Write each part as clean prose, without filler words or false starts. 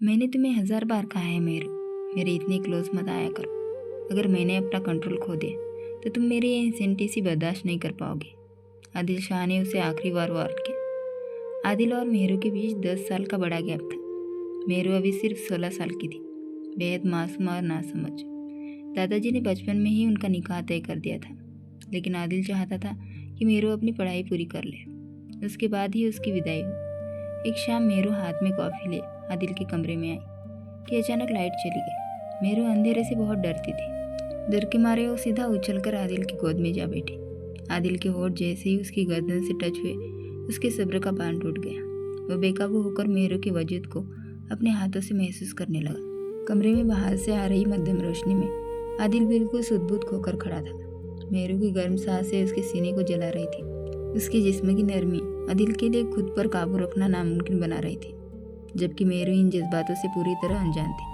मैंने तुम्हें 1000 बार कहा है मेरू, मेरे इतने क्लोज मत आया करो। अगर मैंने अपना कंट्रोल खो दिया तो तुम मेरी ये इंसेंटिसी बर्दाश्त नहीं कर पाओगे। आदिल शाह ने उसे आखिरी बार वार्न किया। आदिल और मेहरू के बीच 10 साल का बड़ा गैप था। मेहरू अभी सिर्फ 16 साल की थी, बेहद मासूम और नासमझ। दादाजी ने बचपन में ही उनका निकाह तय कर दिया था, लेकिन आदिल चाहता था कि मेहरू अपनी पढ़ाई पूरी कर ले, उसके बाद ही उसकी विदाई हो। एक शाम मेहरू हाथ में कॉफ़ी ले आदिल के कमरे में आई कि अचानक लाइट चली गई। मेहरू अंधेरे से बहुत डरती थी। डर के मारे वो सीधा उछलकर आदिल की गोद में जा बैठी। आदिल के होठ जैसे ही उसकी गर्दन से टच हुए, उसके सब्र का बांध टूट गया। वो बेकाबू होकर मेहरू के वजूद को अपने हाथों से महसूस करने लगा। कमरे में बाहर से आ रही मध्यम रोशनी में आदिल बिल्कुल सुध-बुध खोकर खड़ा था। मेहरू की गर्म सांसें उसके सीने को जला रही थी। उसके जिस्म की नरमी आदिल के लिए खुद पर काबू रखना नामुमकिन बना रही थी, जबकि मेरू इन जज्बातों से पूरी तरह अनजान थी।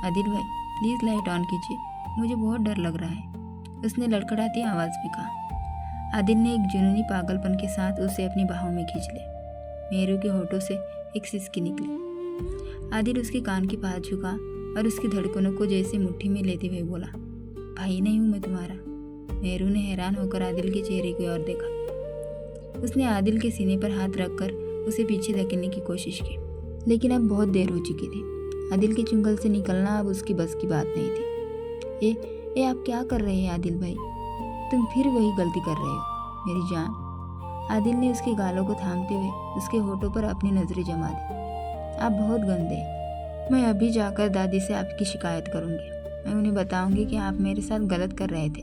आदिल भाई, प्लीज़ लाइट ऑन कीजिए, मुझे बहुत डर लग रहा है, उसने लड़खड़ाती आवाज़ में कहा। आदिल ने एक जुनूनी पागलपन के साथ उसे अपनी बाहों में खींच लिया। मेरू के होठों से एक सिसकी निकली। आदिल उसके कान के पास झुका और उसकी धड़कनों को जैसे मुट्ठी में लेते हुए बोला, भाई नहीं हूँ मैं तुम्हारा। मेरू ने हैरान होकर आदिल के चेहरे की ओर देखा। उसने आदिल के सीने पर हाथ रखकर उसे पीछे धकेलने की कोशिश की, लेकिन अब बहुत देर हो चुकी थी। आदिल के चुंगल से निकलना अब उसकी बस की बात नहीं थी। ए आप क्या कर रहे हैं आदिल भाई? तुम फिर वही गलती कर रहे हो मेरी जान। आदिल ने उसके गालों को थामते हुए उसके होठों पर अपनी नज़रें जमा दी। आप बहुत गंदे हैं। मैं अभी जाकर दादी से आपकी शिकायत करूंगी। मैं उन्हें बताऊंगी कि आप मेरे साथ गलत कर रहे थे।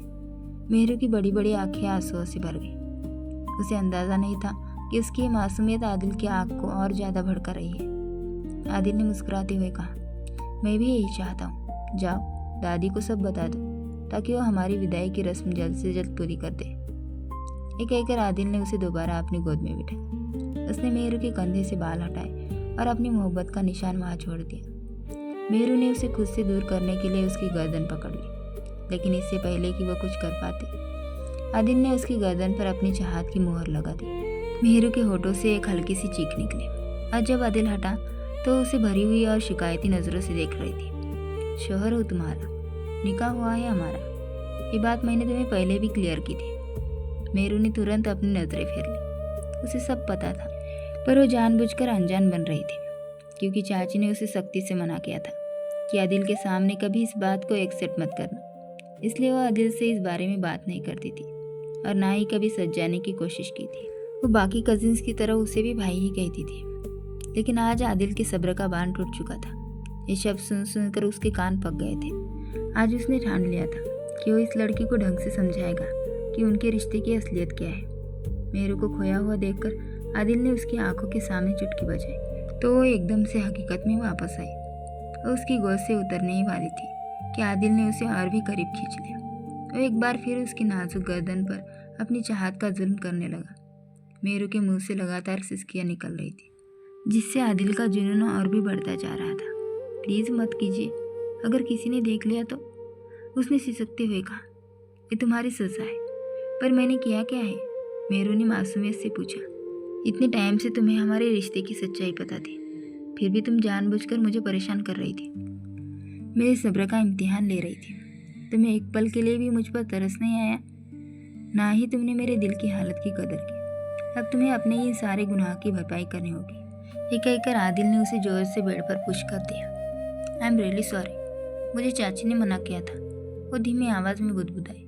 मेहरू की बड़ी बड़ी आंखें आंसुओं से भर गई। उसे अंदाज़ा नहीं था कि उसकी ये मासूमियत आदिल की आँख को और ज़्यादा भड़का रही है। आदिल ने मुस्कुराते हुए कहा, मैं भी यही चाहता हूँ। जाओ दादी को सब बता दो ताकि वो हमारी विदाई की रस्म जल्द से जल्द पूरी कर दे। ये कहकर आदिल ने उसे दोबारा अपनी गोद में बिठाया। उसने मेहरू के कंधे से बाल हटाए और अपनी मोहब्बत का निशान वहाँ छोड़ दिया। मेहरू ने उसे खुद से दूर करने के लिए उसकी गर्दन पकड़ ली, लेकिन इससे पहले कि वह कुछ कर पाते, आदिल ने उसकी गर्दन पर अपनी चाहत की मोहर लगा दी। मेहरू के होठों से एक हल्की सी चीख निकली और जब आदिल हटा तो उसे भरी हुई और शिकायती नज़रों से देख रही थी। शोहर हो तुम्हारा, निकाह हुआ है हमारा, ये बात मैंने तुम्हें पहले भी क्लियर की थी। मेरू ने तुरंत अपनी नज़रें फेर ली। उसे सब पता था, पर वो जानबूझकर अनजान बन रही थी, क्योंकि चाची ने उसे सख्ती से मना किया था कि आदिल के सामने कभी इस बात को एक्सेप्ट मत करना। इसलिए वो आदिल से इस बारे में बात नहीं करती थी और ना ही कभी सच जाने की कोशिश की थी। वो बाकी कजिन्स की तरह उसे भी भाई ही कहती थी। लेकिन आज आदिल के सब्र का बांध टूट चुका था। ये शब्द सुन सुनकर उसके कान पक गए थे। आज उसने ठान लिया था कि वो इस लड़की को ढंग से समझाएगा कि उनके रिश्ते की असलियत क्या है। मेरू को खोया हुआ देखकर आदिल ने उसकी आंखों के सामने चुटकी बजाई तो वो एकदम से हकीकत में वापस आई। वो उसकी गोद से उतरने ही वाली थी कि आदिल ने उसे और भी करीब खींच लिया। वो एक बार फिर उसकी नाजुक गर्दन पर अपनी चाहत का जुल्म करने लगा। मेरू के मुंह से लगातार सिसकियाँ निकल रही थी, जिससे आदिल का जुनून और भी बढ़ता जा रहा था। प्लीज़ मत कीजिए, अगर किसी ने देख लिया तो, उसने सिसकते हुए कहा। ये तुम्हारी सज़ा है। पर मैंने किया क्या है? मेरू ने मासूमियत से पूछा। इतने टाइम से तुम्हें हमारे रिश्ते की सच्चाई पता थी, फिर भी तुम जानबूझकर मुझे परेशान कर रही थी, मेरे सब्र का इम्तिहान ले रही थी। तुम्हें एक पल के लिए भी मुझ पर तरस नहीं आया, ना ही तुमने मेरे दिल की हालत की कदर की। अब तुम्हें अपने ही सारे गुनाह की भरपाई करनी होगी। ये कहकर आदिल ने उसे जोर से बेड पर पुश कर दिया। आई एम रियली सॉरी, मुझे चाची ने मना किया था, वो धीमी आवाज़ में बुदबुदाई।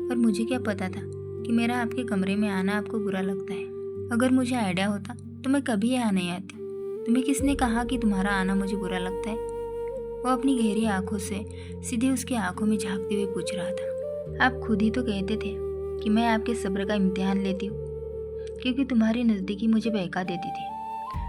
और मुझे क्या पता था कि मेरा आपके कमरे में आना आपको बुरा लगता है। अगर मुझे आइडिया होता तो मैं कभी यहाँ नहीं आती। तुम्हें किसने कहा कि तुम्हारा आना मुझे बुरा लगता है? वो अपनी गहरी आंखों से सीधे उसकी आंखों में झांकते हुए पूछ रहा था। आप खुद ही तो कहते थे कि मैं आपके सब्र का इम्तिहान लेती हूँ, क्योंकि तुम्हारी नज़दीकी मुझे बहका देती थी,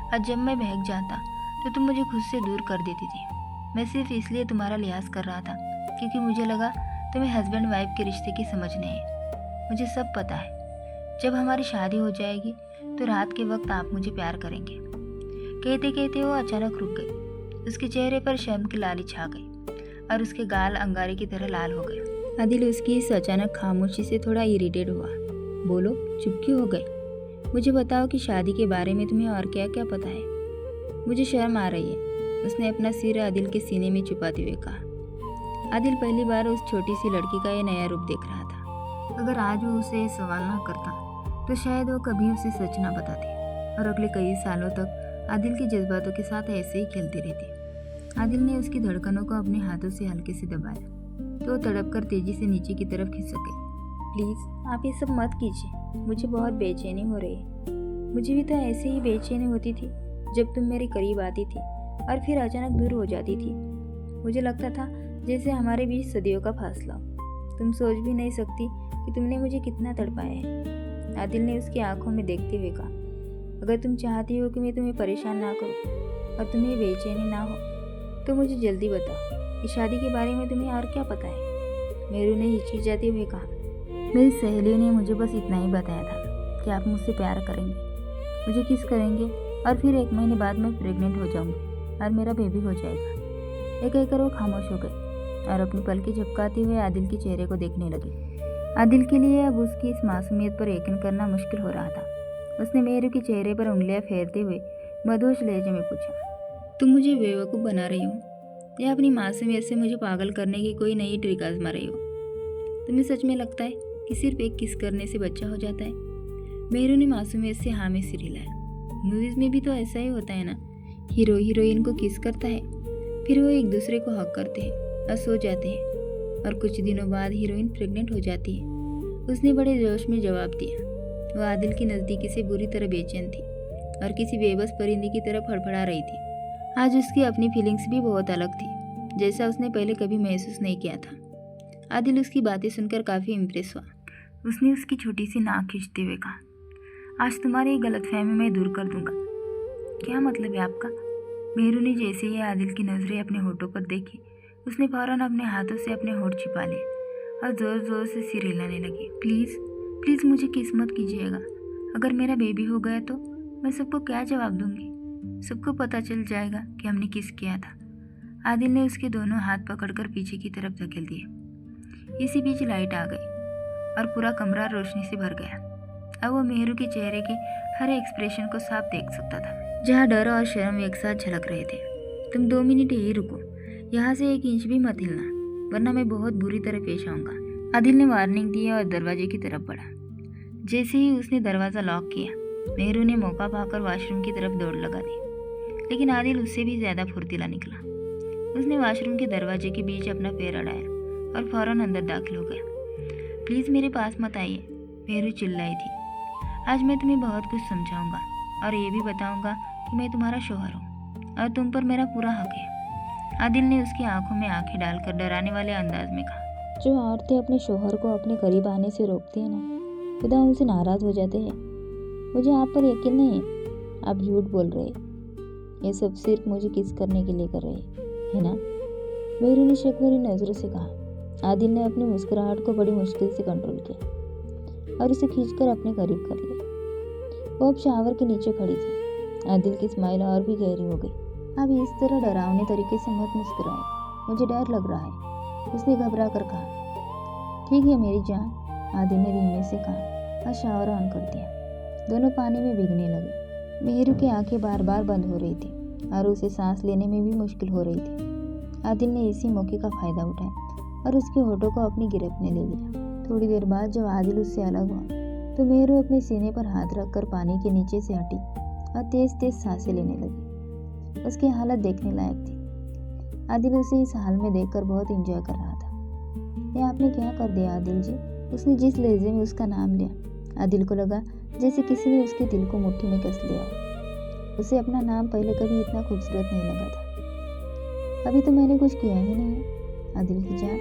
और जब मैं बहक जाता तो तुम मुझे खुद से दूर कर देती थी। मैं सिर्फ इसलिए तुम्हारा लिहाज कर रहा था क्योंकि मुझे लगा तुम्हें हस्बैंड वाइफ के रिश्ते की समझ नहीं है। मुझे सब पता है। जब हमारी शादी हो जाएगी तो रात के वक्त आप मुझे प्यार करेंगे। कहते कहते वो अचानक रुक गई। उसके चेहरे पर शर्म की लाली छा गई और उसके गाल अंगारे की तरह लाल हो गए। आदिल उसकी इस अचानक खामोशी से थोड़ा इरिटेट हुआ। बोलो, चुप क्यों हो गए? मुझे बताओ कि शादी के बारे में तुम्हें और क्या क्या पता है। मुझे शर्म आ रही है। उसने अपना सिर आदिल के सीने में छुपाते हुए कहा। आदिल पहली बार उस छोटी सी लड़की का ये नया रूप देख रहा था। अगर आज वो उसे सवाल ना करता तो शायद वो कभी उसे सच ना बताती और अगले कई सालों तक आदिल के जज्बातों के साथ ऐसे ही खेलती रहती। आदिल ने उसकी धड़कनों को अपने हाथों से हल्के से दबाया तो वो तड़प कर तेजी से नीचे की तरफ खिसक गई। प्लीज़ आप ये सब मत कीजिए, मुझे बहुत बेचैनी हो रही है। मुझे भी तो ऐसे ही बेचैनी होती थी जब तुम मेरे करीब आती थी और फिर अचानक दूर हो जाती थी। मुझे लगता था जैसे हमारे बीच सदियों का फासला हो। तुम सोच भी नहीं सकती कि तुमने मुझे कितना तड़पाया है। आदिल ने उसकी आंखों में देखते हुए कहा, अगर तुम चाहती हो कि मैं तुम्हें परेशान ना करूं और तुम्हें बेचैनी ना हो तो मुझे जल्दी बताओ, इस शादी के बारे में तुम्हें और क्या पता है? मेरू ने हिचकिचाते हुए कहा, मेरी सहेलियों ने मुझे बस इतना ही बताया था कि आप मुझसे प्यार करेंगे, मुझे किस करेंगे और फिर 1 महीने बाद मैं प्रेग्नेंट हो जाऊंगी और मेरा बेबी हो जाएगा। ये कहकर वो खामोश हो गई और अपनी पलकें झपकाते हुए आदिल के चेहरे को देखने लगी। आदिल के लिए अब उसकी इस मासूमियत पर यकीन करना मुश्किल हो रहा था। उसने मेहरू के चेहरे पर उंगलियां फेरते हुए मधुर लहजे में पूछा, तुम मुझे बेवकूफ़ बना रही हो या अपनी मासूमियत से मुझे पागल करने की कोई नई ट्रिक आजमा रही हो? तुम्हें सच में लगता है कि सिर्फ एक किस करने से बच्चा हो जाता है? मेहरू ने मासूमियत से हाँ में सिर हिलाया। मूवीज़ में भी तो ऐसा ही होता है ना, हीरो हीरोइन को किस करता है, फिर वो एक दूसरे को हक करते हैं और सो जाते हैं और कुछ दिनों बाद हीरोइन प्रेग्नेंट हो जाती है। उसने बड़े जोश में जवाब दिया। वह आदिल की नज़दीकी से बुरी तरह बेचैन थी और किसी बेबस परिंदे की तरह फड़फड़ा रही थी। आज उसकी अपनी फीलिंग्स भी बहुत अलग थी, जैसा उसने पहले कभी महसूस नहीं किया था। आदिल उसकी बातें सुनकर काफ़ी इम्प्रेस हुआ। उसने उसकी छोटी सी नाक खींचते हुए कहा, आज तुम्हारी ये गलतफहमी मैं दूर कर दूंगा। क्या मतलब है आपका? मेहरू ने जैसे ही आदिल की नज़रें अपने होठों पर देखी, उसने फौरन अपने हाथों से अपने होठ छिपा लिए और ज़ोर ज़ोर से सिर हिलाने लगी। प्लीज़ प्लीज़ मुझे किस मत कीजिएगा। अगर मेरा बेबी हो गया तो मैं सबको क्या जवाब दूंगी? सबको पता चल जाएगा कि हमने किस किया था। आदिल ने उसके दोनों हाथ पकड़कर पीछे की तरफ धकेल दिए। इसी बीच लाइट आ गई और पूरा कमरा रोशनी से भर गया। अब वो मेहरू के चेहरे के हर एक्सप्रेशन को साफ देख सकता था, जहाँ डर और शर्म एक साथ झलक रहे थे। तुम 2 मिनट यही रुको, यहाँ से 1 इंच भी मत हिलना, वरना मैं बहुत बुरी तरह पेश आऊँगा। आदिल ने वार्निंग दी और दरवाजे की तरफ बढ़ा। जैसे ही उसने दरवाज़ा लॉक किया, मेहरू ने मौका पाकर वॉशरूम की तरफ दौड़ लगा दी, लेकिन आदिल उससे भी ज़्यादा फुर्तीला निकला। उसने वॉशरूम के दरवाजे के बीच अपना पैर अड़ाया और फौरन अंदर दाखिल हो गया। प्लीज़ मेरे पास मत आइए, मेहरू चिल्लाई थी। आज मैं तुम्हें बहुत कुछ समझाऊंगा और ये भी बताऊंगा कि मैं तुम्हारा शौहर हूँ और तुम पर मेरा पूरा हक है। आदिल ने उसकी आंखों में आंखें डालकर डराने वाले अंदाज में कहा। जो औरतें अपने शौहर को अपने करीब आने से रोकती हैं ना, खुदा उनसे नाराज़ हो जाते हैं। मुझे आप पर यकीन नहीं है, आप झूठ बोल रहे हैं। ये सब सिर्फ मुझे किस करने के लिए कर रहे हैं, है ना? मेहरू ने शक भरी नज़रों से कहा। आदिल ने अपनी मुस्कुराहट को बड़ी मुश्किल से कंट्रोल किया और उसे खींचकर अपने करीब कर लिया। वो अब शावर के नीचे खड़ी थी। आदिल की स्माइल और भी गहरी हो गई। अब इस तरह डरावने तरीके से मत मुस्कुराए, मुझे डर लग रहा है, उसने घबरा कर कहा। ठीक है मेरी जान, आदिल ने धीमे से कहा और शावर ऑन कर दिया। दोनों पानी में भीगने लगे। मेहरू की आंखें बार बार बंद हो रही थी और उसे सांस लेने में भी मुश्किल हो रही थी। आदिल ने इसी मौके का फ़ायदा उठाया और उसके होठों को अपनी गिरफ्त में ले लिया। थोड़ी देर बाद जब आदिल उससे अलग हुआ तो मेहरू अपने सीने पर हाथ रखकर पानी के नीचे से हटी और तेज तेज सांसें लेने लगी। उसकी हालत देखने लायक थी। आदिल उसे इस हाल में देखकर बहुत एंजॉय कर रहा था। ये आपने क्या कर दिया आदिल जी? उसने जिस लहजे में उसका नाम लिया, आदिल को लगा जैसे किसी ने उसके दिल को मुट्ठी में कस लिया हो। उसे अपना नाम पहले कभी इतना खूबसूरत नहीं लगा था। अभी तो मैंने कुछ किया ही नहीं है, आदिल की जान,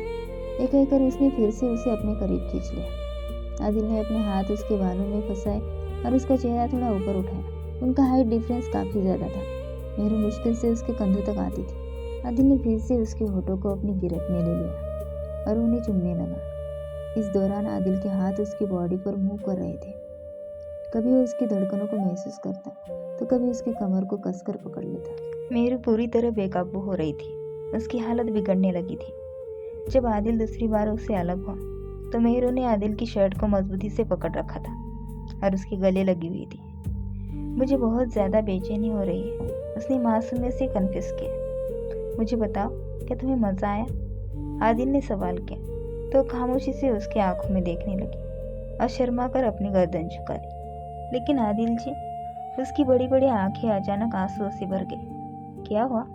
ये कहकर उसने फिर से उसे अपने करीब खींच लिया। आदिल ने अपने हाथ उसके बालों में फंसाए और उसका चेहरा थोड़ा ऊपर उठाया। उनका हाइट डिफरेंस काफ़ी ज़्यादा था। मेहरू मुश्किल से उसके कंधों तक आती थी। आदिल ने फिर से उसके होठों को अपनी गिरफ्त में ले लिया और उन्हें चूमने लगा। इस दौरान आदिल के हाथ उसकी बॉडी पर मूव कर रहे थे। कभी वो उसकी धड़कनों को महसूस करता तो कभी उसकी कमर को कसकर पकड़ लेता। मेहरू पूरी तरह बेकाबू हो रही थी। उसकी हालत बिगड़ने लगी थी। जब आदिल दूसरी बार उससे अलग हुआ तो मेहरू ने आदिल की शर्ट को मजबूती से पकड़ रखा था और उसके गले लगी हुई थी। मुझे बहुत ज़्यादा बेचैनी हो रही है, उसने मासूमियत से कन्फेस किया। मुझे बताओ, क्या तुम्हें मज़ा आया? आदिल ने सवाल किया तो खामोशी से उसकी आंखों में देखने लगी और शर्मा कर अपनी गर्दन झुका ली। लेकिन आदिल जी, उसकी बड़ी बड़ी आंखें अचानक आंसुओं से भर गई। क्या हुआ?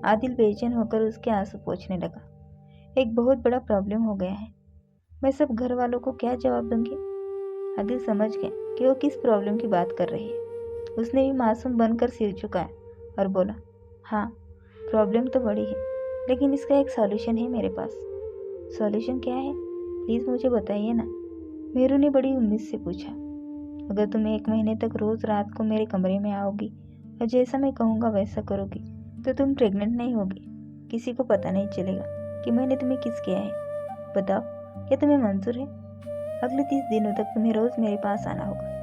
आदिल बेचैन होकर उसके आंसू पोंछने लगा। एक बहुत बड़ा प्रॉब्लम हो गया है। मैं सब घर वालों को क्या जवाब दूंगी? आदिल समझ गया कि वो किस प्रॉब्लम की बात कर रही है। उसने भी मासूम बनकर सिर झुकाया और बोला, हाँ, प्रॉब्लम तो बड़ी है, लेकिन इसका एक सॉल्यूशन है मेरे पास। सॉल्यूशन क्या है? प्लीज़ मुझे बताइए ना। मेरू ने बड़ी उम्मीद से पूछा। अगर तुम 1 महीने तक रोज़ रात को मेरे कमरे में आओगी और जैसा मैं कहूँगा वैसा करोगी तो तुम प्रेग्नेंट नहीं होगी। किसी को पता नहीं चलेगा कि मैंने तुम्हें किस किया है। बताओ, क्या तुम्हें मंजूर है? अगले 30 दिनों तक तुम्हें रोज़ मेरे पास आना होगा।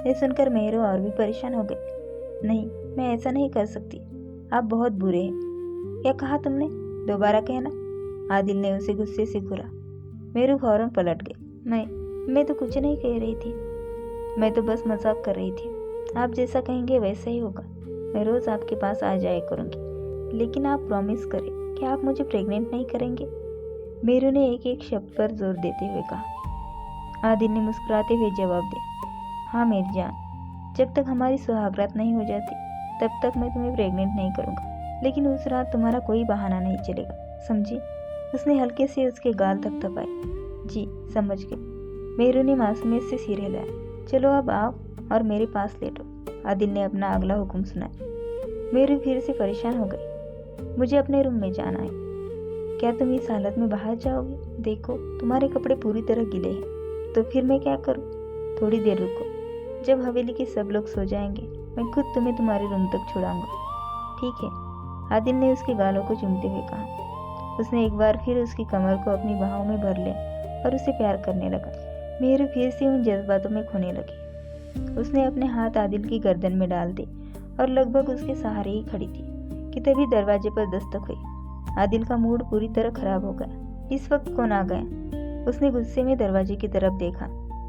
ये सुनकर मेहरू और भी परेशान हो गई। नहीं, मैं ऐसा नहीं कर सकती। आप बहुत बुरे हैं। क्या कहा तुमने? दोबारा कहना। आदिल ने उसे गुस्से से घूरा। मेरू फौरन पलट गई। मैं तो कुछ नहीं कह रही थी। मैं तो बस मजाक कर रही थी। आप जैसा कहेंगे वैसा ही होगा। मैं रोज़ आपके पास आ जाया करूँगी, लेकिन आप प्रॉमिस करें कि आप मुझे प्रेग्नेंट नहीं करेंगे। मेरू ने एक एक शब्द पर जोर देते हुए कहा। आदिल ने मुस्कुराते हुए जवाब दिया, हाँ मेरी जान, जब तक हमारी सुहागरात नहीं हो जाती तब तक मैं तुम्हें प्रेग्नेंट नहीं करूँगा। लेकिन उस रात तुम्हारा कोई बहाना नहीं चलेगा, समझी? उसने हल्के से उसके गाल थपथपाए। जी, समझ गए। मेरू ने मासूमियत से सिर हिलाया। चलो अब आओ और मेरे पास लेटो। आदिल ने अपना अगला हुक्म सुनाया। मेरू फिर से परेशान हो गई। मुझे अपने रूम में जाना है। क्या तुम इस हालत में बाहर जाओगे? देखो, तुम्हारे कपड़े पूरी तरह गीले हैं। तो फिर मैं क्या करूं? थोड़ी देर रुको। जब हवेली के सब लोग सो जाएंगे मैं खुद तुम्हें तुम्हारे रूम तक छुड़ाऊंगा। ठीक है? आदिल ने उसके गालों को चूमते हुए कहा। उसने एक बार फिर उसकी कमर को अपनी बाहों में भर लिया और उसे प्यार करने लगा। मेहरू फिर से उन जज्बातों में खोने लगी। उसने अपने हाथ आदिल की गर्दन में डाल दिए और लगभग उसके सहारे ही खड़ी थी कि तभी दरवाजे पर दस्तक हुई। आदिल का मूड पूरी तरह खराब हो गया। इस वक्त कौन आ गया? उसने गुस्से में दरवाजे की तरफ देखा।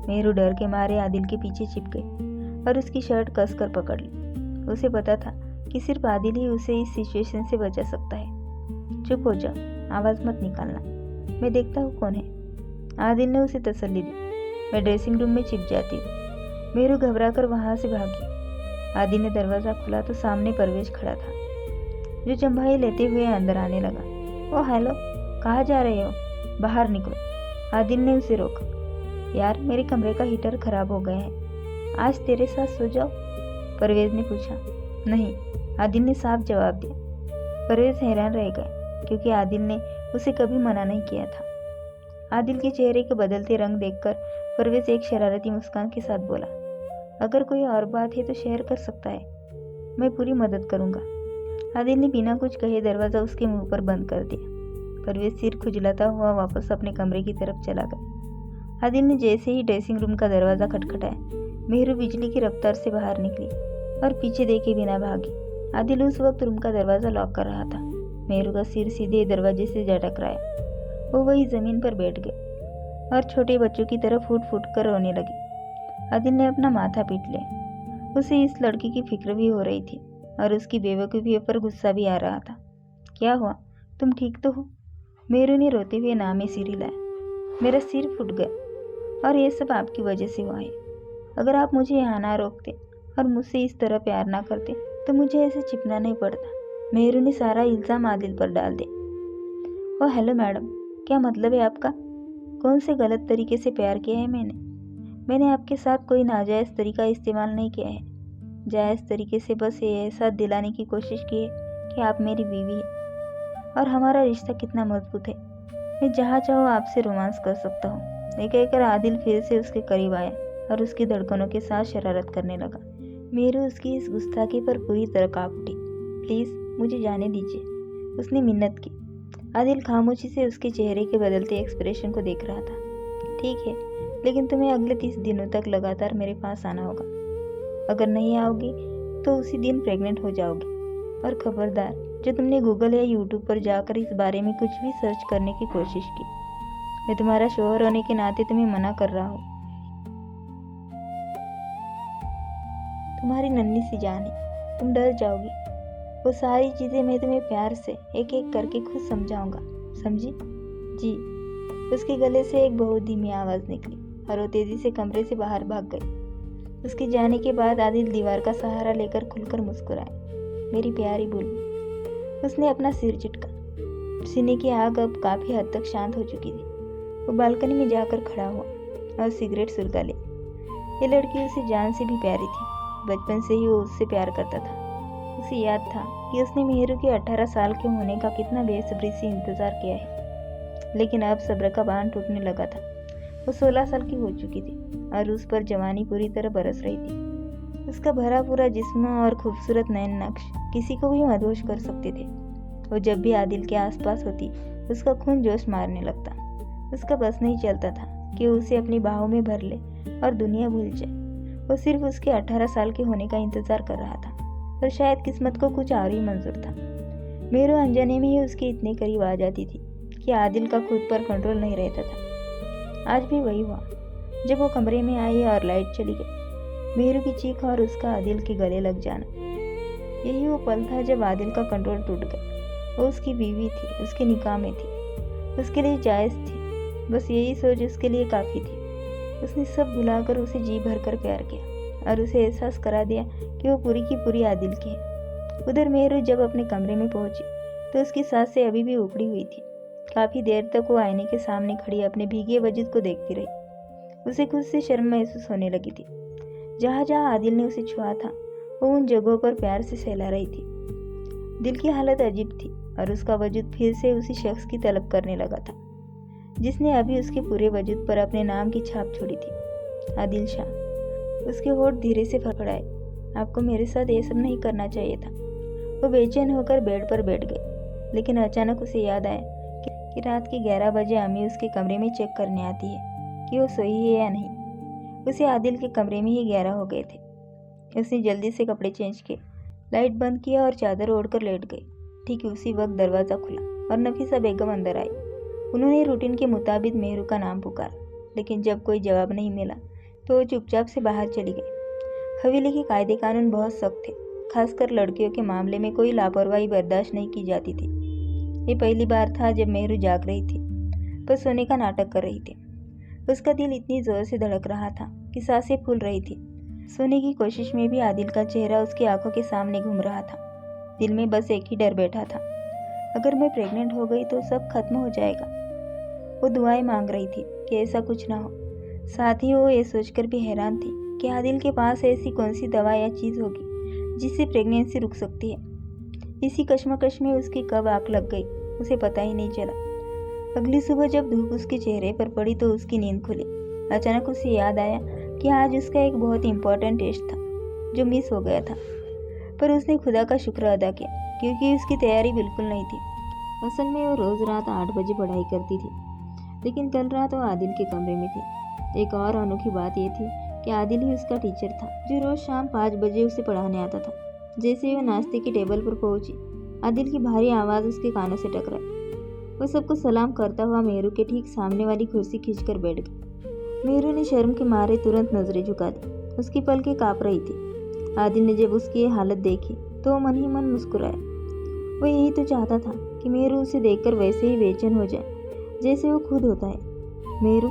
मेहरू डर के मारे आदिल के पीछे छिप गई और उसकी शर्ट कसकर पकड़ ली। उसे पता था कि सिर्फ आदिल ही उसे इस सिचुएशन से बचा सकता है। चुप हो जा, आवाज़ मत निकालना, मैं देखता हूँ कौन है। आदिल ने उसे तसल्ली दी। मैं ड्रेसिंग रूम में छिप जाती हूँ। मेरू घबराकर वहाँ से भागी। आदिल ने दरवाज़ा खोला तो सामने परवेश खड़ा था, जो चंभाई लेते हुए अंदर आने लगा। ओह हेलो, कहाँ जा रहे हो? बाहर निकलो। आदिल ने उसे रोका। यार, मेरे कमरे का हीटर खराब हो गया है, आज तेरे साथ सो जाओ? परवेज ने पूछा। नहीं, आदिल ने साफ जवाब दिया। परवेज हैरान रह गया क्योंकि आदिल ने उसे कभी मना नहीं किया था। आदिल के चेहरे के बदलते रंग देखकर परवेज एक शरारती मुस्कान के साथ बोला, अगर कोई और बात है तो शेयर कर सकता है, मैं पूरी मदद करूंगा। आदिल ने बिना कुछ कहे दरवाज़ा उसके मुंह पर बंद कर दिया। परवेज सिर खुजलाता हुआ वापस अपने कमरे की तरफ चला गया। आदिल ने जैसे ही ड्रेसिंग रूम का दरवाज़ा खटखटाया, मेहरू बिजली की रफ्तार से बाहर निकली और पीछे देखे बिना भागी। आदिल उस वक्त रूम का दरवाज़ा लॉक कर रहा था। मेहरू का सिर सीधे दरवाजे से जा टकराया। वो वही ज़मीन पर बैठ गए और छोटे बच्चों की तरह फूट फूट कर रोने लगी। आदिल ने अपना माथा पीट लिया। उसे इस लड़की की फिक्र भी हो रही थी और उसकी बेवकूफ़ी पर गुस्सा भी आ रहा था। क्या हुआ? तुम ठीक तो हो? मेरू ने रोते हुए नाम सिर हिलाया। मेरा सिर फूट गया और ये सब आपकी वजह से हुआ है। अगर आप मुझे यहाँ ना रोकते और मुझसे इस तरह प्यार ना करते तो मुझे ऐसे चिपना नहीं पड़ता। मेहरू ने सारा इल्ज़ाम आदिल पर डाल दिया। ओह हेलो मैडम, क्या मतलब है आपका? कौन से गलत तरीके से प्यार किया है मैंने आपके साथ कोई नाजायज़ तरीका इस्तेमाल नहीं किया है। जायज़ तरीके से बस ये एहसास दिलाने की कोशिश की है कि आप मेरी बीवी हैं और हमारा रिश्ता कितना मजबूत है। मैं जहाँ चाहूँ आपसे रोमांस कर सकता हूँ। ये कहकर आदिल फिर से उसके करीब आया और उसकी धड़कनों के साथ शरारत करने लगा। मेरू उसकी इस गुस्ताखी पर पूरी तरह काँप उठी। प्लीज़ मुझे जाने दीजिए, उसने मिन्नत की। आदिल खामोशी से उसके चेहरे के बदलते एक्सप्रेशन को देख रहा था। ठीक है, लेकिन तुम्हें अगले 30 दिनों तक लगातार मेरे पास आना होगा। अगर नहीं आओगी तो उसी दिन प्रेग्नेंट हो जाओगी। और खबरदार, जो तुमने गूगल या यूट्यूब पर जाकर इस बारे में कुछ भी सर्च करने की कोशिश की, मैं तुम्हारा शौहर होने के नाते तुम्हें मना कर रहा हूँ। तुम्हारी नन्ही सी जान है, तुम डर जाओगी। वो सारी चीज़ें मैं तुम्हें प्यार से एक एक करके खुद समझाऊंगा, समझी? जी। उसके गले से एक बहुत धीमी आवाज़ निकली और वो तेजी से कमरे से बाहर भाग गई। उसके जाने के बाद आदिल दीवार का सहारा लेकर खुलकर मुस्कुराए। मेरी प्यारी बुलबुल। उसने अपना सिर झटका। सीने की आग अब काफ़ी हद तक शांत हो चुकी थी। वो बालकनी में जाकर खड़ा हुआ और सिगरेट सुलगा ले। ये लड़की उसे जान से भी प्यारी थी। बचपन से ही वो उससे प्यार करता था। उसे याद था कि उसने मेहरू के 18 साल के होने का कितना बेसब्री से इंतज़ार किया है, लेकिन अब सब्र का बांध टूटने लगा था। वो 16 साल की हो चुकी थी और उस पर जवानी पूरी तरह बरस रही थी। उसका भरा पूरा जिस्म और खूबसूरत नयन नक्श किसी को भी मदहोश कर सकते थे। वो जब भी आदिल के आसपास होती, उसका खून जोश मारने लगता। उसका बस नहीं चलता था कि वो उसे अपनी बाहों में भर ले और दुनिया भूल जाए। वो सिर्फ उसके 18 साल के होने का इंतज़ार कर रहा था, और शायद किस्मत को कुछ और ही मंजूर था। मेरू अनजाने में ही उसके इतने करीब आ जाती थी कि आदिल का खुद पर कंट्रोल नहीं रहता था। आज भी वही हुआ। जब वो कमरे में आई और लाइट चली गई, मेरू की चीख और उसका आदिल के गले लग जाना, यही वो पल था जब आदिल का कंट्रोल टूट गया। वो उसकी बीवी थी, उसके निकाह में थी, उसके लिए जायज़ थी। बस यही सोच उसके लिए काफ़ी थी। उसने सब भुलाकर उसे जी भर कर प्यार किया और उसे एहसास करा दिया कि वो पूरी की पूरी आदिल की है। उधर मेहरू जब अपने कमरे में पहुंची तो उसकी सांसें अभी भी उखड़ी हुई थी। काफ़ी देर तक वो आईने के सामने खड़ी अपने भीगे वजूद को देखती रही। उसे खुद से शर्म महसूस होने लगी थी। जहाँ जहाँ आदिल ने उसे छुआ था, वो उन जगहों पर प्यार से सहला रही थी। दिल की हालत अजीब थी और उसका वजूद फिर से उसी शख्स की तलब करने लगा था जिसने अभी उसके पूरे वजूद पर अपने नाम की छाप छोड़ी थी, आदिल शाह। उसके होठ धीरे से फड़फड़ाए। आपको मेरे साथ ये सब नहीं करना चाहिए था। वो बेचैन होकर बेड पर बैठ गई, लेकिन अचानक उसे याद आया कि रात के 11 बजे अम्मी उसके कमरे में चेक करने आती है कि वो सोई है या नहीं। उसे आदिल के कमरे में ही 11 हो गए थे। उसने जल्दी से कपड़े चेंज किए, लाइट बंद किया और चादर ओढ़कर लेट गई। ठीक उसी वक्त दरवाज़ा खुला और नफीसा बेगम अंदर आई। उन्होंने रूटीन के मुताबिक मेहरू का नाम पुकारा, लेकिन जब कोई जवाब नहीं मिला तो वो चुपचाप से बाहर चली गई। हवेली के कायदे कानून बहुत सख्त थे। खासकर लड़कियों के मामले में कोई लापरवाही बर्दाश्त नहीं की जाती थी। ये पहली बार था जब मेहरू जाग रही थी, पर सोने का नाटक कर रही थी। उसका दिल इतनी ज़ोर से धड़क रहा था कि सांसें फूल रही थी। सोने की कोशिश में भी आदिल का चेहरा उसकी आंखों के सामने घूम रहा था। दिल में बस एक ही डर बैठा था, अगर मैं प्रेग्नेंट हो गई तो सब खत्म हो जाएगा। वो दुआएं मांग रही थी कि ऐसा कुछ ना हो। साथ ही वो ये सोचकर भी हैरान थी कि आदिल के पास ऐसी कौन सी दवा या चीज़ होगी जिससे प्रेगनेंसी रुक सकती है। इसी कश्मकश में उसकी कब आँख लग गई, उसे पता ही नहीं चला। अगली सुबह जब धूप उसके चेहरे पर पड़ी तो उसकी नींद खुली। अचानक उसे याद आया कि आज उसका एक बहुत इम्पोर्टेंट टेस्ट था जो मिस हो गया था, पर उसने खुदा का शुक्र अदा किया क्योंकि उसकी तैयारी बिल्कुल नहीं थी। असल में वो रोज़ रात 8 बजे पढ़ाई करती थी, लेकिन कल रात वो आदिल के कमरे में थी। एक और अनोखी बात यह थी कि आदिल ही उसका टीचर था जो रोज़ शाम 5 बजे उसे पढ़ाने आता था। जैसे ही वह नाश्ते की टेबल पर पहुंची, आदिल की भारी आवाज़ उसके कानों से टकराई। वह सबको सलाम करता हुआ मेहरू के ठीक सामने वाली कुर्सी खींचकर बैठ गई। मेहरू ने शर्म के मारे तुरंत नजरें झुका दी। उसकी पलकें काँप रही थी। आदिल ने जब उसकी ये हालत देखी तो वो मन ही मन मुस्कुराया। वह यही तो चाहता था कि मेहरू उसे देखकर वैसे ही बेचैन हो जाए जैसे वो खुद होता है। मेहरू,